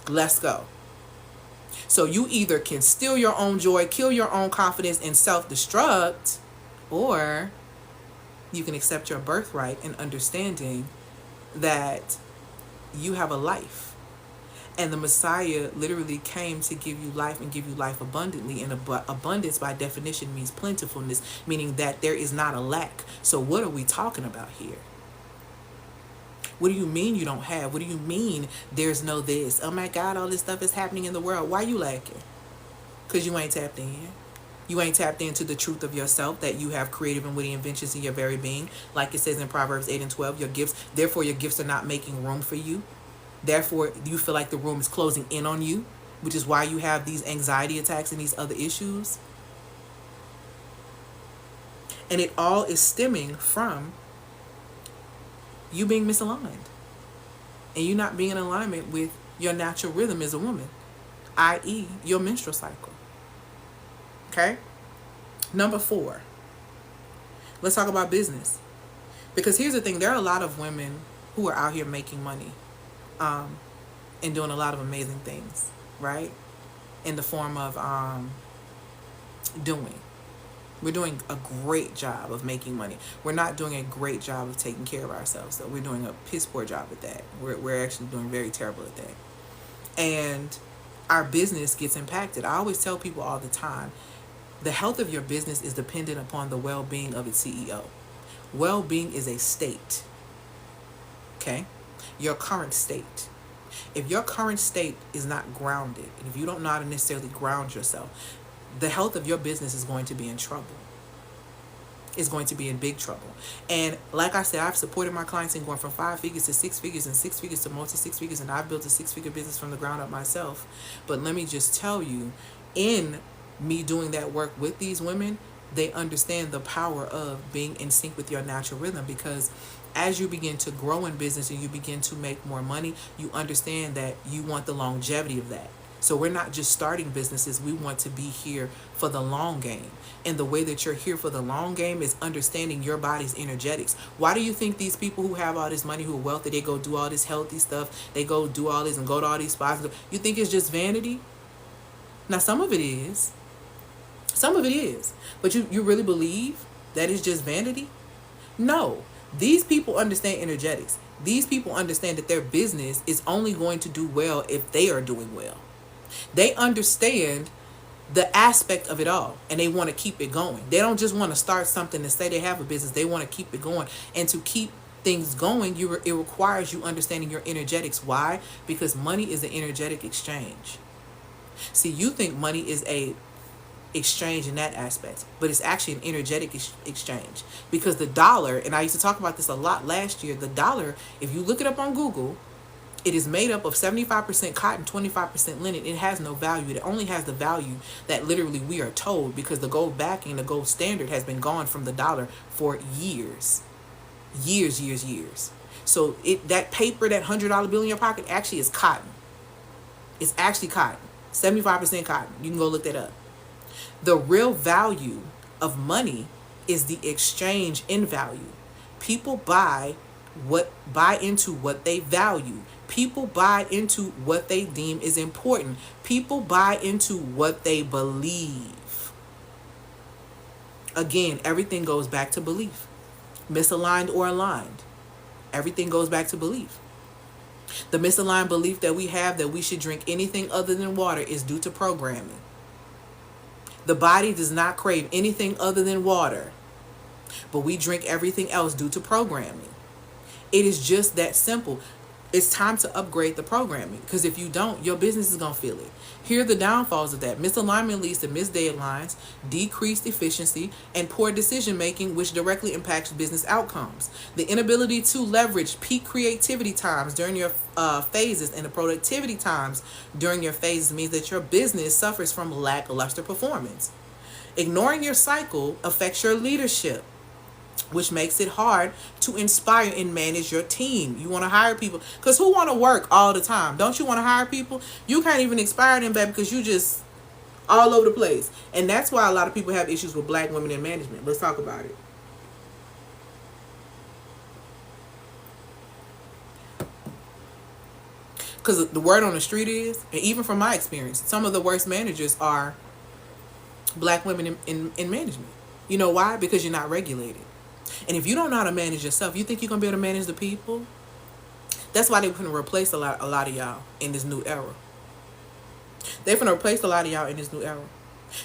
Let's go. So you either can steal your own joy, kill your own confidence, and self-destruct, or you can accept your birthright and understanding that you have a life. And the Messiah literally came to give you life and give you life abundantly. And abundance by definition means plentifulness, meaning that there is not a lack. So what are we talking about here? What do you mean you don't have? What do you mean there's no this? Oh my God, all this stuff is happening in the world. Why you lacking? Because you ain't tapped in. You ain't tapped into the truth of yourself, that you have creative and witty inventions in your very being. Like it says in Proverbs 8 and 12, your gifts, therefore your gifts are not making room for you. Therefore, you feel like the room is closing in on you, which is why you have these anxiety attacks and these other issues. And it all is stemming from you being misaligned and you not being in alignment with your natural rhythm as a woman, i.e. your menstrual cycle. Okay? Number 4, let's talk about business. Because here's the thing, there are a lot of women who are out here making money and doing a lot of amazing things, right? In the form of we're doing a great job of making money. We're not doing a great job of taking care of ourselves, though. We're doing a piss poor job at that. We're actually doing very terrible at that. And our business gets impacted. I always tell people all the time, the health of your business is dependent upon the well-being of its CEO. Well-being is a state. Okay? Your current state. If your current state is not grounded, and if you don't know how to necessarily ground yourself, the health of your business is going to be in trouble. It's going to be in big trouble. And like I said, I've supported my clients in going from 5 figures to 6 figures and 6 figures to multi-6 figures, and I've built a 6-figure business from the ground up myself. But let me just tell you, in me doing that work with these women, they understand the power of being in sync with your natural rhythm, because as you begin to grow in business and you begin to make more money, you understand that you want the longevity of that. So we're not just starting businesses. We want to be here for the long game. And the way that you're here for the long game is understanding your body's energetics. Why do you think these people who have all this money, who are wealthy, they go do all this healthy stuff, they go do all this and go to all these spas? You think it's just vanity? Now, some of it is. Some of it is. But you really believe that it's just vanity? No. These people understand energetics. These people understand that their business is only going to do well if they are doing well. They understand the aspect of it all, and they want to keep it going. They don't just want to start something and say they have a business. They want to keep it going. And to keep things going, it requires you understanding your energetics. Why? Because money is an energetic exchange. See, you think money is a exchange in that aspect, but it's actually an energetic exchange, because the dollar, and I used to talk about this a lot last year, the dollar, if you look it up on Google, it is made up of 75% cotton, 25% linen. It has no value. It only has the value that literally we are told, because the gold backing, the gold standard has been gone from the dollar for years. Years. So that paper, that $100 bill in your pocket actually is cotton. It's actually cotton. 75% cotton. You can go look that up. The real value of money is the exchange in value. People buy into what they value. People buy into what they deem is important. People buy into what they believe. Again, everything goes back to belief. Misaligned or aligned. Everything goes back to belief. The misaligned belief that we have that we should drink anything other than water is due to programming. The body does not crave anything other than water, but we drink everything else due to programming. It is just that simple. It's time to upgrade the programming, because if you don't, your business is going to feel it. Here are the downfalls of that. Misalignment leads to missed deadlines, decreased efficiency, and poor decision making, which directly impacts business outcomes. The inability to leverage peak creativity times during your phases and the productivity times during your phases means that your business suffers from lackluster performance. Ignoring your cycle affects your leadership, which makes it hard to inspire and manage your team. You want to hire people, because who want to work all the time? Don't you want to hire people? You can't even inspire them, back, because you just all over the place. And that's why a lot of people have issues with black women in management. Let's talk about it. Because the word on the street is, and even from my experience, some of the worst managers are black women in management. You know why? Because you're not regulated. And if you don't know how to manage yourself, you think you're going to be able to manage the people? That's why they're going to replace a lot of y'all in this new era. They're going to replace a lot of y'all in this new era.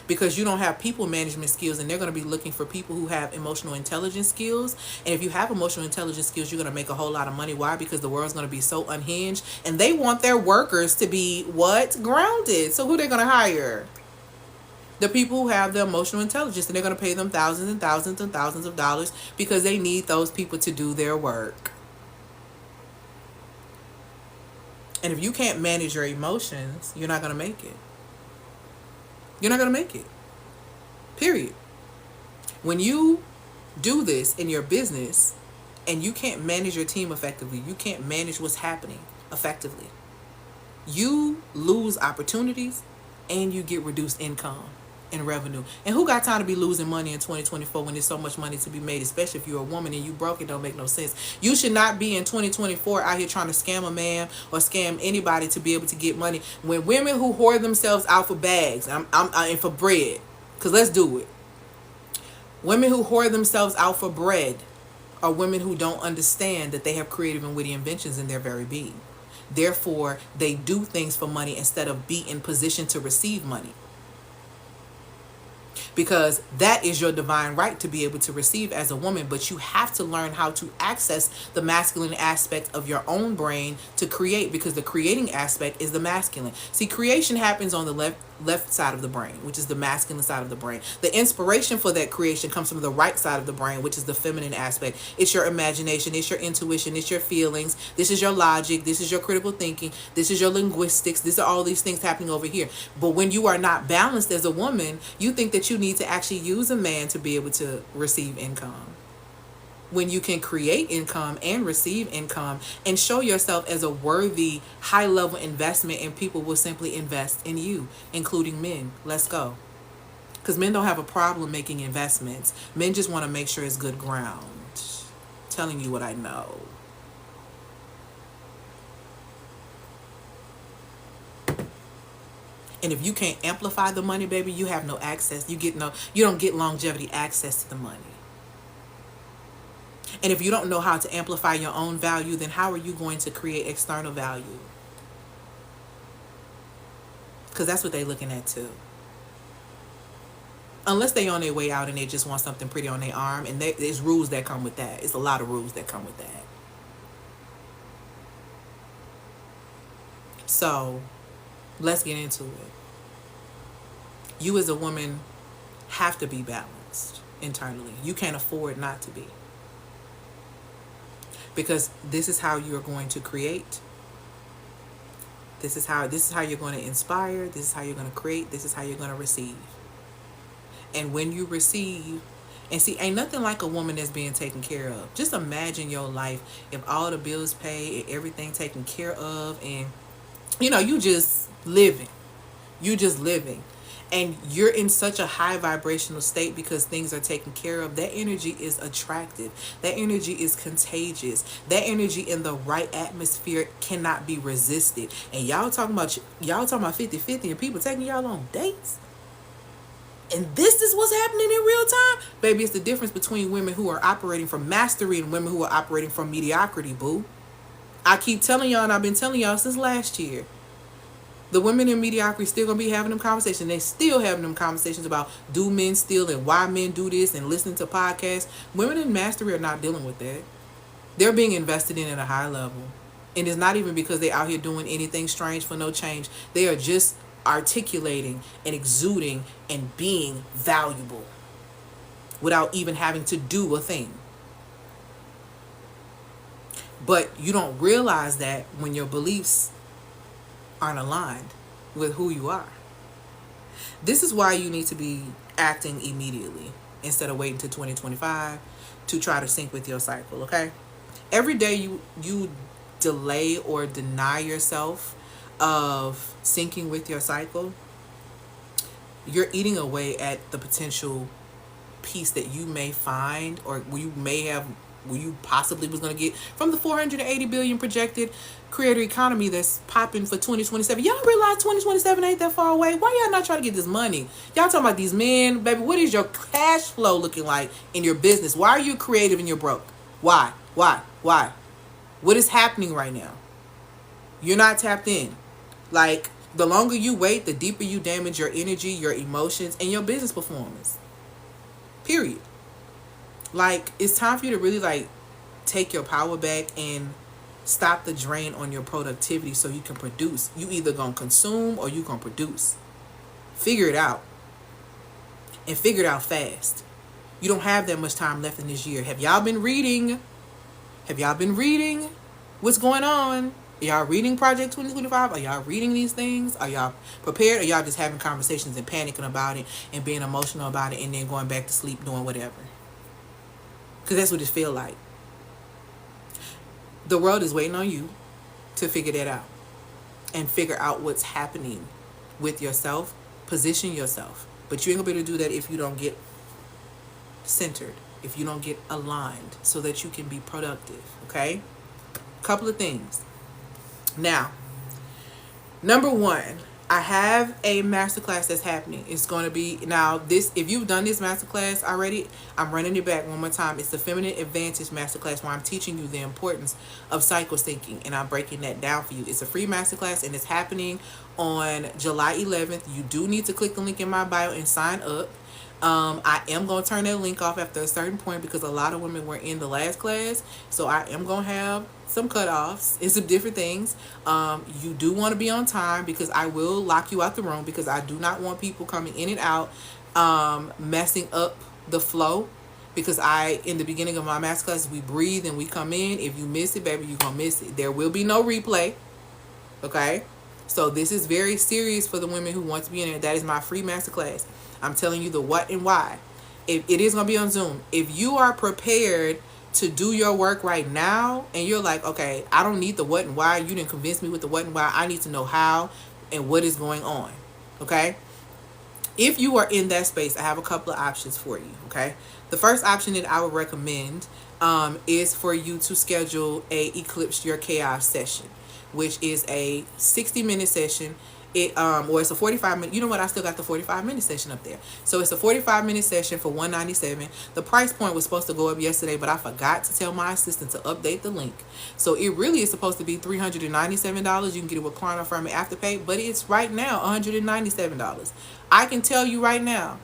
Because you don't have people management skills, and they're going to be looking for people who have emotional intelligence skills. And if you have emotional intelligence skills, you're going to make a whole lot of money. Why? Because the world's going to be so unhinged, and they want their workers to be what? Grounded. So who they're going to hire? The people who have the emotional intelligence, and they're going to pay them thousands and thousands and thousands of dollars, because they need those people to do their work. And if you can't manage your emotions, you're not going to make it. You're not going to make it. Period. When you do this in your business and you can't manage your team effectively, you can't manage what's happening effectively, you lose opportunities and you get reduced income and revenue. And who got time to be losing money in 2024 when there's so much money to be made, especially if you're a woman and you broke? It don't make no sense. You should not be in 2024 out here trying to scam a man or scam anybody to be able to get money. When women who hoard themselves out for bags and for bread, because let's do it. Women who hoard themselves out for bread are women who don't understand that they have creative and witty inventions in their very being. Therefore, they do things for money instead of be in position to receive money. Because that is your divine right to be able to receive as a woman, but you have to learn how to access the masculine aspect of your own brain to create, because the creating aspect is the masculine. See, creation happens on the left side of the brain, which is the masculine side of the brain. The inspiration for that creation comes from the right side of the brain, which is the feminine aspect. It's your imagination, it's your intuition, it's your feelings, this is your logic, this is your critical thinking, this is your linguistics, these are all these things happening over here. But when you are not balanced as a woman, you think that you need to actually use a man to be able to receive income, when you can create income and receive income and show yourself as a worthy, high-level investment, and people will simply invest in you, including men. Let's go. Because men don't have a problem making investments. Men just want to make sure it's good ground. Telling you what I know. And if you can't amplify the money, baby, you have no access. You don't get longevity access to the money. And if you don't know how to amplify your own value, then how are you going to create external value? Because that's what they're looking at too. Unless they on their way out and they just want something pretty on their arm. And there's rules that come with that. It's a lot of rules that come with that. So let's get into it. You as a woman have to be balanced internally. You can't afford not to be. Because this is how you're going to create. This is how you're going to inspire. This is how you're going to create. This is how you're going to receive. And when you receive, and see, ain't nothing like a woman that's being taken care of. Just imagine your life if all the bills paid and everything taken care of, and you just living. You just living. And you're in such a high vibrational state because things are taken care of. That energy is attractive. That energy is contagious. That energy in the right atmosphere cannot be resisted. And y'all talking about 50-50 and people taking y'all on dates. And this is what's happening in real time. Baby, it's the difference between women who are operating from mastery and women who are operating from mediocrity, boo. I keep telling y'all, and I've been telling y'all since last year. The women in mediocrity still going to be having them conversations. They still having them conversations about do men steal and why men do this and listening to podcasts. Women in mastery are not dealing with that. They're being invested in at a high level. And it's not even because they're out here doing anything strange for no change. They are just articulating and exuding and being valuable without even having to do a thing. But you don't realize that when your beliefs aren't aligned with who you are. This is why you need to be acting immediately instead of waiting till 2025 to try to sync with your cycle, okay? Every day you delay or deny yourself of syncing with your cycle, you're eating away at the potential peace that you may find or you possibly was going to get from the 480 billion projected creator economy that's popping for 2027. Y'all realize 2027 ain't that far away? Why y'all not trying to get this money? Y'all talking about these men, baby. What is your cash flow looking like in your business? Why are you creative and you're broke? Why? What is happening right now? You're not tapped in. Like, the longer you wait, the deeper you damage your energy, your emotions, and your business performance. Period. Like, it's time for you to really, take your power back and stop the drain on your productivity so you can produce. You either gonna consume or you gonna produce. Figure it out. And figure it out fast. You don't have that much time left in this year. Have y'all been reading? What's going on? Are y'all reading Project 2025? Are y'all reading these things? Are y'all prepared? Or y'all just having conversations and panicking about it and being emotional about it and then going back to sleep doing whatever? Because that's what it feels like. The world is waiting on you to figure that out. And figure out what's happening with yourself. Position yourself. But you ain't going to be able to do that if you don't get centered. If you don't get aligned. So that you can be productive. Okay? Couple of things. Now, number one, I have a masterclass that's happening. It's going to be, now this, if you've done this masterclass already, I'm running it back one more time. It's the Feminine Advantage Masterclass where I'm teaching you the importance of cycle syncing and I'm breaking that down for you. It's a free masterclass and it's happening on July 11th. You do need to click the link in my bio and sign up. I am going to turn that link off after a certain point because a lot of women were in the last class. So I am going to have some cutoffs and some different things. You do want to be on time because I will lock you out the room because I do not want people coming in and out, messing up the flow. Because in the beginning of my masterclass, we breathe and we come in. If you miss it, baby, you're going to miss it. There will be no replay. Okay? So this is very serious for the women who want to be in there. That is my free masterclass. I'm telling you the what and why. It is going to be on Zoom. If you are prepared to do your work right now and you're like, okay, I don't need the what and why. You didn't convince me with the what and why. I need to know how and what is going on. Okay? If you are in that space, I have a couple of options for you. Okay? The first option that I would recommend is for you to schedule a Eclipse Your Chaos session, which is a 60-minute session. It's a 45-minute. You know what? I still got the 45-minute session up there. So it's a 45-minute session for $197. The price point was supposed to go up yesterday, but I forgot to tell my assistant to update the link. So it really is supposed to be $397. You can get it with Klarna, Firm, and Afterpay, but it's right now $197. I can tell you right now,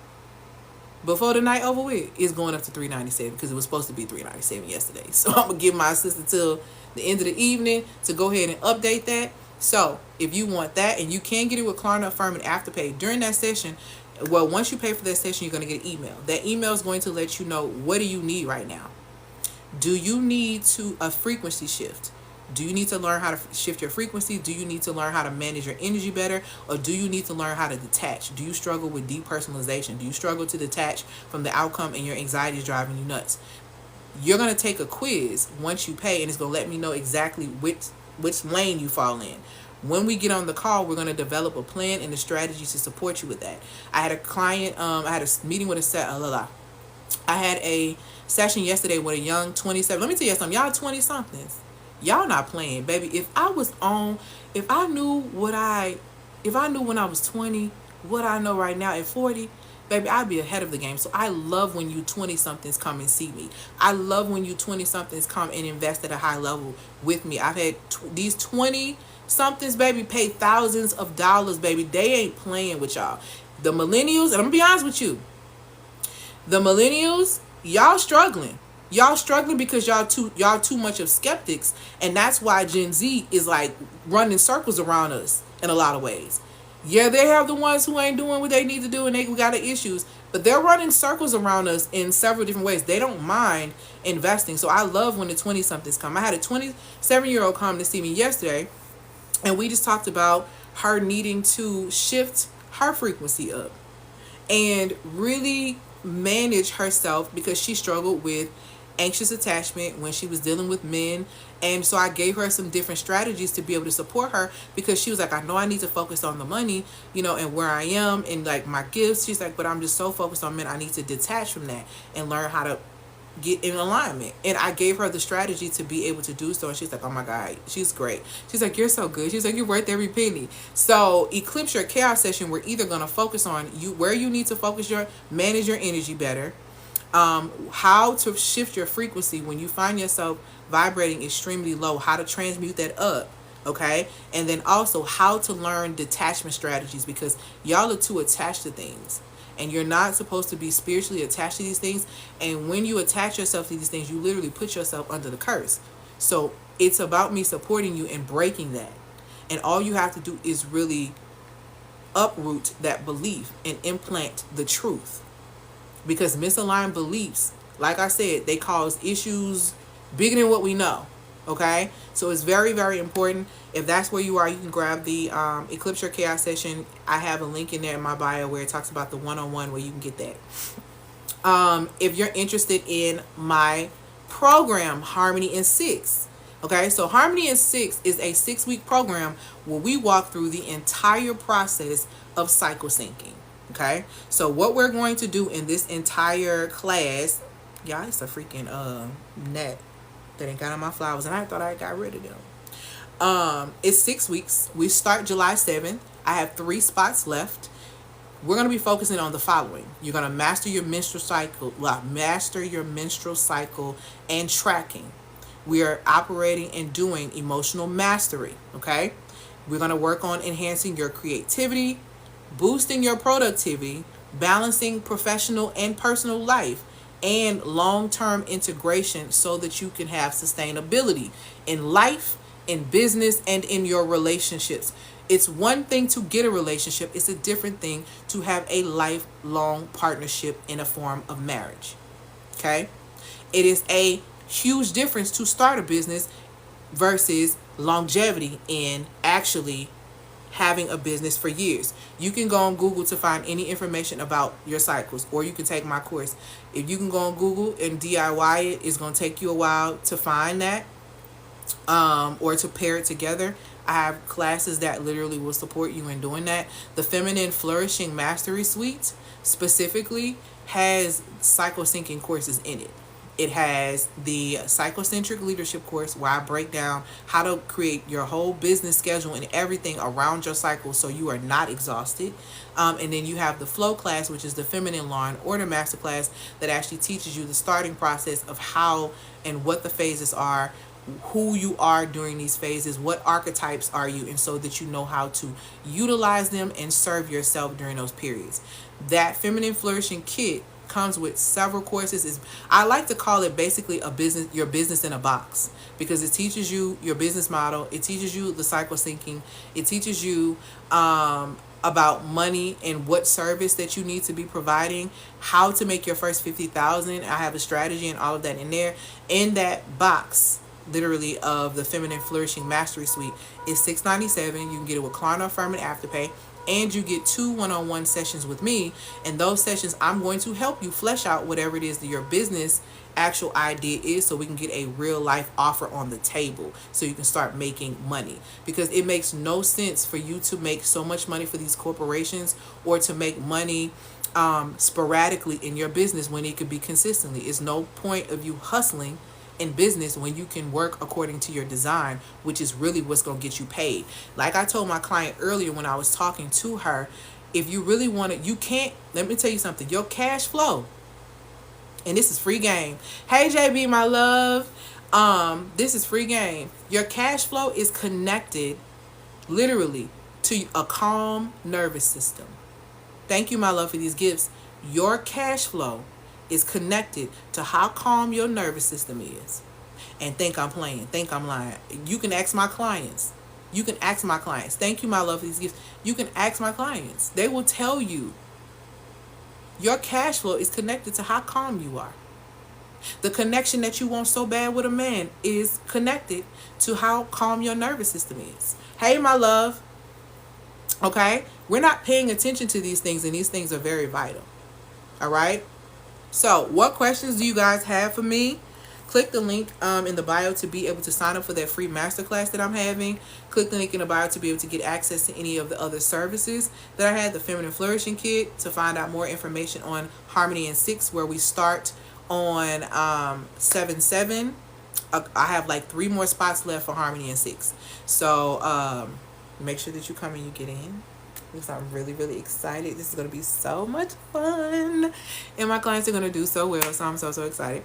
before the night over with, it's going up to $397 because it was supposed to be $397 yesterday. So I'm gonna give my assistant till the end of the evening to go ahead and update that. So if you want that, and you can get it with Klarna Affirm and Afterpay during that session. Well, once you pay for that session, you're going to get an email. That email is going to let you know, what do you need right now. Do you need a frequency shift? Do you need to learn how to shift your frequency? Do you need to learn how to manage your energy better? Or do you need to learn how to detach? Do you struggle with depersonalization? Do you struggle to detach from the outcome, and your anxiety is driving you nuts? You're going to take a quiz once you pay, and it's going to let me know exactly which lane you fall in. When we get on the call, we're going to develop a plan and a strategy to support you with that. I had a client, I had a meeting with I had a session yesterday with a young 27. Let me tell you something. Y'all 20 somethings. Y'all not playing, baby. If I knew when I was 20, what I know right now at 40, baby, I'd be ahead of the game. So I love when you 20 somethings come and see me. I love when you 20 somethings come and invest at a high level with me. I've had these 20 somethings, baby, pay thousands of dollars, baby. They ain't playing with y'all. The millennials, and I'm gonna be honest with you, the millennials, y'all struggling. Y'all struggling because y'all too much of skeptics, and that's why Gen Z is like running circles around us in a lot of ways. Yeah, they have the ones who ain't doing what they need to do, and they got the issues, but they're running circles around us in several different ways. They don't mind investing. So I love when the 20 somethings come. I had a 27-year-old come to see me yesterday, and we just talked about her needing to shift her frequency up and really manage herself, because she struggled with anxious attachment when she was dealing with men. And so I gave her some different strategies to be able to support her, because she was like, I know I need to focus on the money, and where I am and like my gifts. She's like, but I'm just so focused on men. I need to detach from that and learn how to get in alignment. And I gave her the strategy to be able to do so, and she's like, oh my God, she's great. She's like, you're so good. She's like, you're worth every penny. So Eclipse Your Chaos session, we're either going to focus on you, where you need to manage your energy better, how to shift your frequency when you find yourself vibrating extremely low, how to transmute that up, okay? And then also how to learn detachment strategies, because y'all are too attached to things. And you're not supposed to be spiritually attached to these things. And when you attach yourself to these things, you literally put yourself under the curse. So it's about me supporting you and breaking that. And all you have to do is really uproot that belief and implant the truth. Because misaligned beliefs, like I said, they cause issues bigger than what we know. Okay, so it's very, very important. If that's where you are, you can grab the Eclipse Your Chaos session. I have a link in there in my bio where it talks about the one-on-one where you can get that. If you're interested in my program, Harmony in 6, okay, so Harmony in 6 is a 6-week program where we walk through the entire process of cycle syncing. Okay, so what we're going to do in this entire class, y'all, it's a freaking net that ain't got on my flowers, and I thought I got rid of them. It's 6 weeks. We start July 7th. I have 3 spots left. We're going to be focusing on the following. You're going to master your menstrual cycle and tracking. We are operating and doing emotional mastery. Okay, we're going to work on enhancing your creativity, boosting your productivity, balancing professional and personal life, and long-term integration so that you can have sustainability in life, in business, and in your relationships. It's one thing to get a relationship. It's a different thing to have a lifelong partnership in a form of marriage. Okay? It is a huge difference to start a business versus longevity in actually having a business for years. You can go on Google to find any information about your cycles, or you can take my course. If you can go on Google and DIY it, it's going to take you a while to find that, or to pair it together. I have classes that literally will support you in doing that. The Feminine Flourishing Mastery Suite specifically has cycle syncing courses in it. It has the psychocentric leadership course where I break down how to create your whole business schedule and everything around your cycle so you are not exhausted. And then you have the flow class, which is the feminine law and order masterclass that actually teaches you the starting process of how and what the phases are, who you are during these phases, what archetypes are you, and so that you know how to utilize them and serve yourself during those periods. That Feminine Flourishing Kit comes with several courses. Is I like to call it basically a business, your business in a box, because it teaches you your business model. It teaches you the cycle syncing. It teaches you about money and what service that you need to be providing, how to make your first 50,000. I have a strategy and all of that in there. In that box, literally, of the Feminine Flourishing Mastery Suite is $697. You can get it with Klarna, Affirm, and Afterpay. And you get 2 one-on-one sessions with me. And those sessions, I'm going to help you flesh out whatever it is that your business actual idea is, so we can get a real life offer on the table, so you can start making money. Because it makes no sense for you to make so much money for these corporations, or to make money sporadically in your business when it could be consistently. It's no point of you hustling in business when you can work according to your design, which is really what's going to get you paid. Like I told my client earlier when I was talking to her, if you really want it, you can't, let me tell you something, your cash flow, and this is free game. Hey JB, my love, this is free game. Your cash flow is connected literally to a calm nervous system. Thank you, my love, for these gifts. Your cash flow is connected to how calm your nervous system is. And think I'm playing, think I'm lying. You can ask my clients. You can ask my clients. Thank you, my love, for these gifts. You can ask my clients. They will tell you your cash flow is connected to how calm you are. The connection that you want so bad with a man is connected to how calm your nervous system is. Hey, my love. Okay? We're not paying attention to these things, and these things are very vital. All right? So, what questions do you guys have for me? Click the link in the bio to be able to sign up for that free masterclass that I'm having. Click the link in the bio to be able to get access to any of the other services that I had, the Feminine Flourishing Kit, to find out more information on Harmony in 6, where we start on 7/7. I have like 3 more spots left for Harmony in 6. So, make sure that you come and you get in, because I'm really, really excited. This is going to be so much fun, and my clients are going to do so well, so I'm so excited.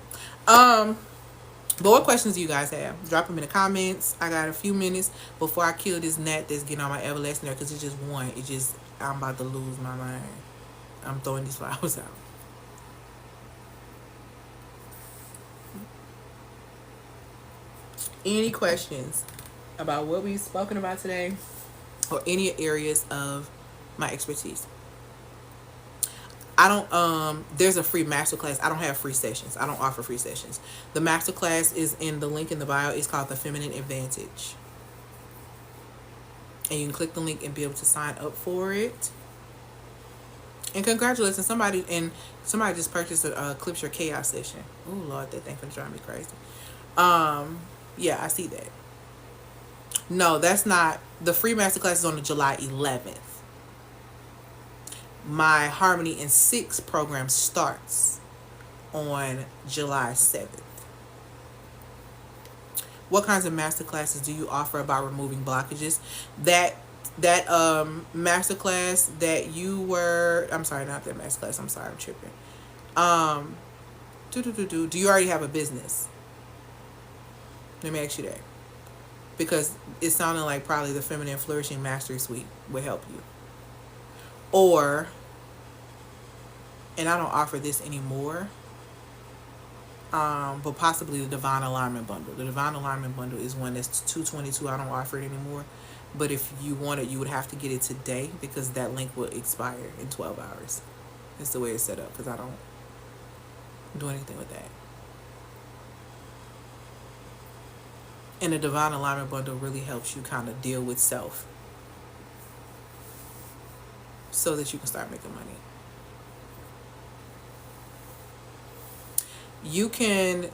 But what questions do you guys have? Drop them in the comments. I got a few minutes before I kill this gnat that's getting on my everlasting nerve, because it's just one. I'm about to lose my mind. I'm throwing these flowers out. Any questions about what we've spoken about today, or any areas of my expertise? I don't, there's a free masterclass. I don't have free sessions. I don't offer free sessions. The masterclass is in the link in the bio. It's called The Feminine Advantage. And you can click the link and be able to sign up for it. And congratulations, somebody just purchased a Clips Your Chaos session. Oh Lord, that thing finna drive me crazy. Yeah, I see that. No, that's not. The free masterclass is on the July 11th. My Harmony in 6 program starts on July 7th. What kinds of masterclasses do you offer about removing blockages? That masterclass that you were, I'm sorry, not that masterclass, I'm sorry, I'm tripping. Do you already have a business? Let me ask you that. Because it sounded like probably the Feminine Flourishing Mastery Suite would help you. Or, and I don't offer this anymore, but possibly the Divine Alignment Bundle. The Divine Alignment Bundle is one that's $222. I don't offer it anymore. But if you want it, you would have to get it today, because that link will expire in 12 hours. That's the way it's set up, because I don't do anything with that. And the Divine Alignment Bundle really helps you kind of deal with self, so that you can start making money. You can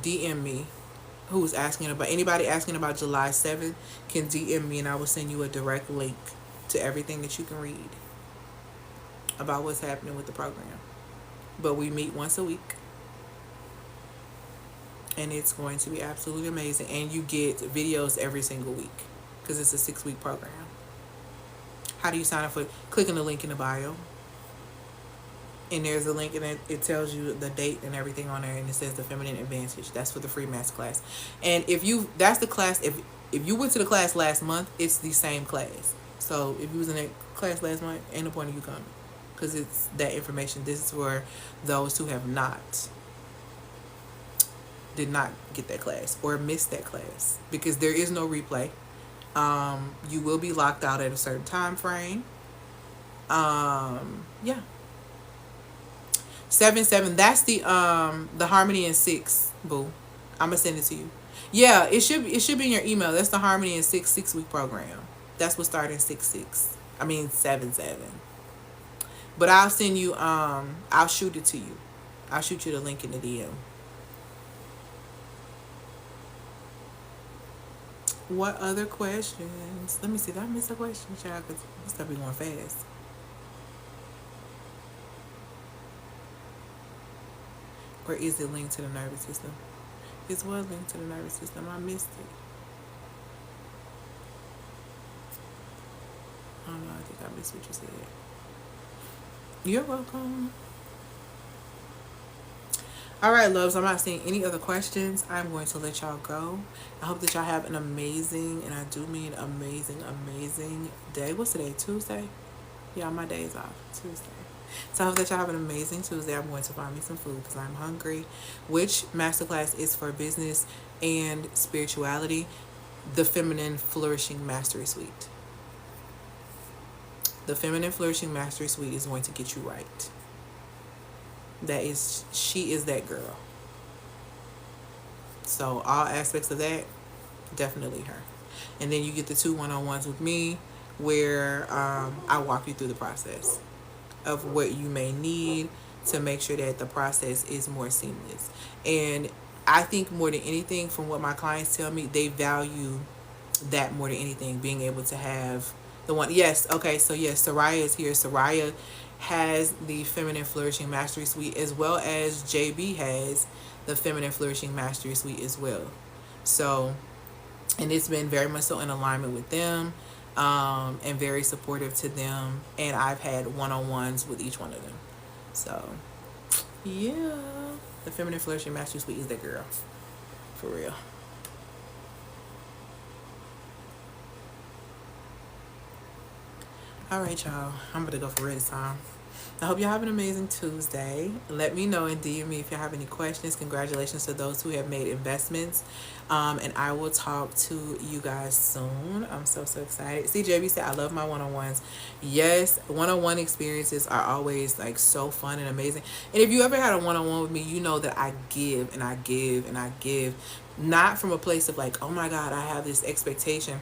DM me. Who's asking about, anybody asking about July 7th can DM me, and I will send you a direct link to everything that you can read about what's happening with the program. But we meet once a week, and it's going to be absolutely amazing. And you get videos every single week, because it's a 6-week program. How do you sign up for it? Click on the link in the bio. And there's a link, and it tells you the date and everything on there, and it says the Feminine Advantage. That's for the free master class. And that's the class, if you went to the class last month, it's the same class. So if you was in that class last month, ain't no point in you coming. because it's that information. This is for those who have did not get that class or missed that class, because there is no replay. You will be locked out at a certain time frame. Yeah. 7-7. That's the Harmony in 6, boo. I'm gonna send it to you. Yeah, it should be in your email. That's the Harmony in 6 week program. That's what started in 6-6. I mean 7-7. But I'll send you. I'll shoot it to you. I'll shoot you the link in the DM. What other questions? Let me see. Did I miss a question, child? Because this stuff be going fast. Or is it linked to the nervous system? It was linked to the nervous system. I missed it. I don't know. I think I missed what you said. You're welcome. All right, loves. I'm not seeing any other questions. I'm going to let y'all go. I hope that y'all have an amazing, and I do mean amazing, amazing day. What's today? Tuesday? Yeah, my day is off. Tuesday. So I hope that y'all have an amazing Tuesday. I'm going to find me some food because I'm hungry. Which masterclass is for business and spirituality? The Feminine Flourishing Mastery Suite. The Feminine Flourishing Mastery Suite is going to get you right. She is that girl. So all aspects of that, definitely her. And then you get the 2 one-on-ones with me, where I walk you through the process of what you may need to make sure that the process is more seamless. And I think more than anything, from what my clients tell me, they value that more than anything, being able to have the one. Yes, okay, so yes, Soraya is here. Soraya has the Feminine Flourishing Mastery Suite, as well as JB has the Feminine Flourishing Mastery Suite as well. So, and it's been very much so in alignment with them, and very supportive to them. And I've had one-on-ones with each one of them. So, yeah, the Feminine Flourishing Mastery Suite is that girl, for real. All right, y'all. I'm going to go for real this time. I hope y'all have an amazing Tuesday. Let me know and DM me if y'all have any questions. Congratulations to those who have made investments. And I will talk to you guys soon. I'm so excited. CJB said, I love my one-on-ones. Yes, one-on-one experiences are always like so fun and amazing. And if you ever had a one-on-one with me, you know that I give and I give and I give. Not from a place of like, oh my God, I have this expectation.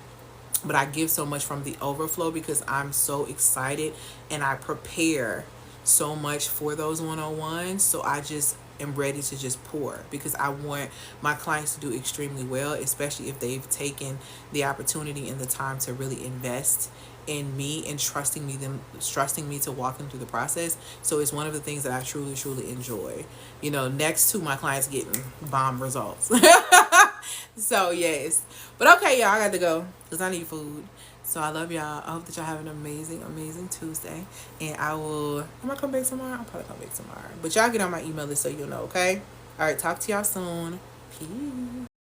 But I give so much from the overflow because I'm so excited and I prepare so much for those one-on-ones. So I just am ready to just pour, because I want my clients to do extremely well, especially if they've taken the opportunity and the time to really invest in me and trusting me to walk them through the process. So it's one of the things that I truly enjoy, next to my clients getting bomb results. So yes, but okay, y'all, I got to go because I need food. So I love y'all. I hope that y'all have an amazing Tuesday, and am I come back tomorrow? I'll probably come back tomorrow, but y'all get on my email list so you'll know. Okay, all right, talk to y'all soon. Peace.